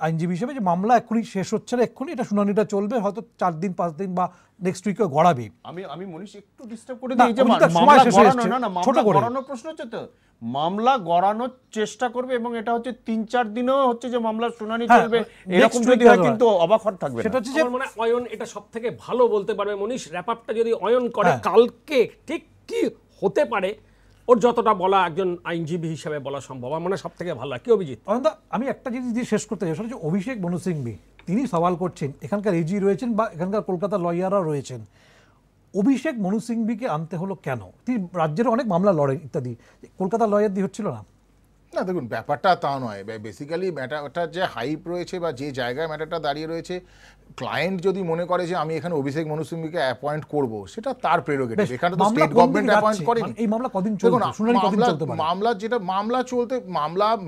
আইনজীবী হিসেবে, যে মামলা এক্ষুনি শেষ হচ্ছে না, এক্ষুনি এটা শুনানিটা চলবে, হয়তো 4 দিন 5 দিন বা নেক্সট উইকে গড়াবে। আমি মনীষ একটু ডিস্টার্ব করে দিই, যে মামলা গড়ানো না, মামলা গড়ানোর প্রশ্ন হচ্ছে তো, মামলা গড়ানোর চেষ্টা করবে এবং এটা হচ্ছে 3-4 দিনও হচ্ছে যে মামলা শুনানি চলবে, এরকম যদি হয় কিন্তু অবাক হওয়ার থাকবে না। সেটা হচ্ছে আমার মনে হয় অয়ন এটা সবথেকে ভালো বলতে পারবে মনীষ, র‍্যাপ আপটা যদি অয়ন করে কালকে ঠিক কি হতে পারে, ওর যতটা বলা একজন আইনজীবী হিসেবে বলা সম্ভব, আমার মনে হয় সবথেকে ভালো। কি অভিজিৎ? অয়নদা, আমি একটা জিনিস দিয়ে শেষ করতে চাই, সেটা হচ্ছে অভিষেক মনু সিংভি, তিনি সওয়াল করছেন, এখানকার এজি রয়েছেন বা এখানকার কলকাতার লয়াররা রয়েছেন, অভিষেক মনু সিংভিকে আনতে হলো কেন? তিনি রাজ্যের অনেক মামলা লড়েন ইত্যাদি, কলকাতার লয়ার দিয়ে হচ্ছিল না। না দেখুন, ব্যাপারটা তা নয়। বেসিক্যালি ম্যাটারটার যে হাইপ রয়েছে বা যে জায়গায় ম্যাটারটা দাঁড়িয়ে রয়েছে, ক্লায়েন্ট যদি মনে করে যে আমি এখানে অভিষেক মনু সিংভিকে অ্যাপয়েন্ট করব, সেটা তার প্রেরোগেটিভ। এখানে তো স্টেট গভর্নমেন্ট অ্যাপয়েন্ট করেনি। এই মামলা কদিন চলবে? শুনানি কদিন চলতে পারে?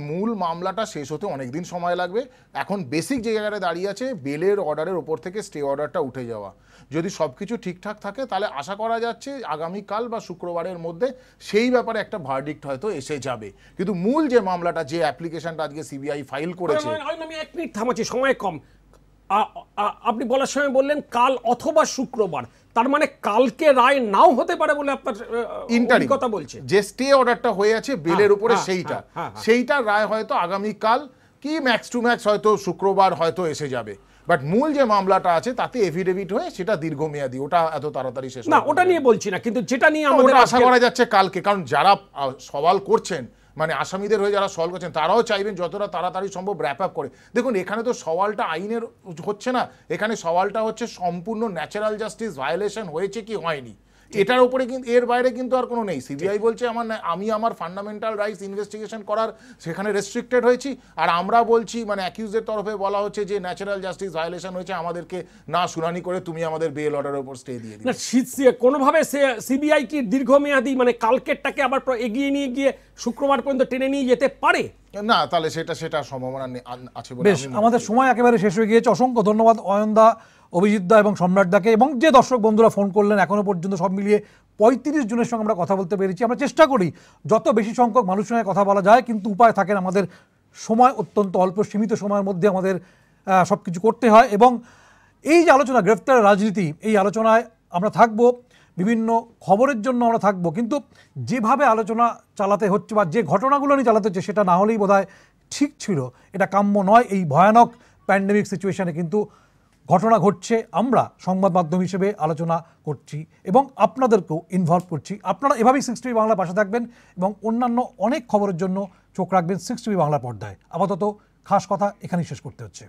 মূল মামলাটা শেষ হতে অনেক দিন সময় লাগবে। এখন বেসিক যে জায়গাটা দাঁড়িয়ে আছে, বেলের অর্ডারের ওপর থেকে স্টে অর্ডারটা উঠে যাওয়া, যদি সবকিছু ঠিকঠাক থাকে তাহলে আশা করা যাচ্ছে আগামীকাল বা শুক্রবারের মধ্যে সেই ব্যাপারে একটা ভার্ডিক্ট হয়তো এসে যাবে। কিন্তু মূল যে মামলাটা, যে অ্যাপ্লিকেশনটা আজকে সিবিআই ফাইল করেছে, আমি 1 মিনিট থামাচ্ছি, সময় কম। আপনি বলার সময় বললেন কাল অথবা শুক্রবার, তার মানে কালকে রায় নাও হতে পারে বলে আপনার কথা বলছে। যে স্টে অর্ডারটা হয়ে আছে বেলের উপরে, সেইটা রায় হয়তো আগামীকাল কি ম্যাক্স টু ম্যাক্স হয়তো শুক্রবার হয়তো এসে যাবে। বাট মূল যে মামলাটা আছে তাতে এফিডেভিট হয়ে সেটা দীর্ঘমেয়াদী, ওটা এত তাড়াতাড়ি শেষ না, ওটা নিয়ে বলছি না, কিন্তু যেটা নিয়ে আমাদের আশা করা যাচ্ছে কালকে, কারণ যারা সওয়াল করছেন মানে আসামিদের হয়ে যারা সওয়াল করছেন, তারাও চাইবেন যতটা তাড়াতাড়ি সম্ভব র্যাপ আপ করে। দেখুন, এখানে তো সওয়ালটা আইনের হচ্ছে না, এখানে সওয়ালটা হচ্ছে সম্পূর্ণ ন্যাচারাল জাস্টিস ভায়োলেশন হয়েছে কি হয়নি, এটার উপরে কিন্তু, এর বাইরে কিন্তু আর কোনো নেই। সিবিআই বলছে আমি আমার ফান্ডামেন্টাল রাইটস ইনভেস্টিগেশন করার সেখানে রেস্ট্রিক্টেড হয়েছি, আর আমরা বলছি মানে অ্যাকিউজের তরফে বলা হচ্ছে যে ন্যাচারাল জাস্টিস ভায়োলেশন হয়েছে, আমাদেরকে না শুনানি করে তুমি আমাদের বেল অর্ডারের উপর স্টে দিয়ে দিও। কোনোভাবে সিবিআই কি দীর্ঘমেয়াদী মানে কালকেরটাকে আবার এগিয়ে নিয়ে গিয়ে শুক্রবার পর্যন্ত টেনে নিয়ে যেতে পারে? না, তাহলে সেটা সম্ভাবনা আছে বলে। বেশ, আমাদের সময় একেবারে শেষ হয়ে গিয়েছে। অসংখ্য ধন্যবাদ অয়নদা, অভিজিৎদা এবং সম্রাটদাকে, এবং যে দর্শক বন্ধুরা ফোন করলেন, এখনো পর্যন্ত সব মিলিয়ে 35 জনের সঙ্গে আমরা কথা বলতে পেরেছি। আমরা চেষ্টা করি যত বেশি সংখ্যক মানুষের সঙ্গে কথা বলা যায়, কিন্তু উপায় থাকে না, আমাদের সময় অত্যন্ত অল্প, সীমিত সময়ের মধ্যে আমাদের সব কিছু করতে হয়। এবং এই যে আলোচনা, গ্রেফতারের রাজনীতি, এই আলোচনায় আমরা থাকবো, বিভিন্ন খবরের জন্য আমরা থাকবো, কিন্তু যেভাবে আলোচনা চালাতে হচ্ছে বা যে ঘটনাগুলো নিয়ে চালাতে হচ্ছে, সেটা না হলেই বোধহয় ঠিক ছিল। এটা কাম্য নয়। এই ভয়ানক প্যান্ডেমিক সিচুয়েশনে কিন্তু ঘটনা ঘটছে, আমরা সংবাদ মাধ্যম হিসেবে আলোচনা করছি এবং আপনাদেরকেও ইনভলভ করছি। আপনারা এভাবেই 6 টিভি বাংলার পাশে থাকবেন এবং অন্যান্য অনেক খবরের জন্য চোখ রাখবেন 6 টিভি বাংলার পর্দায়। আপাতত খাস কথা এখানেই শেষ করতে হচ্ছে।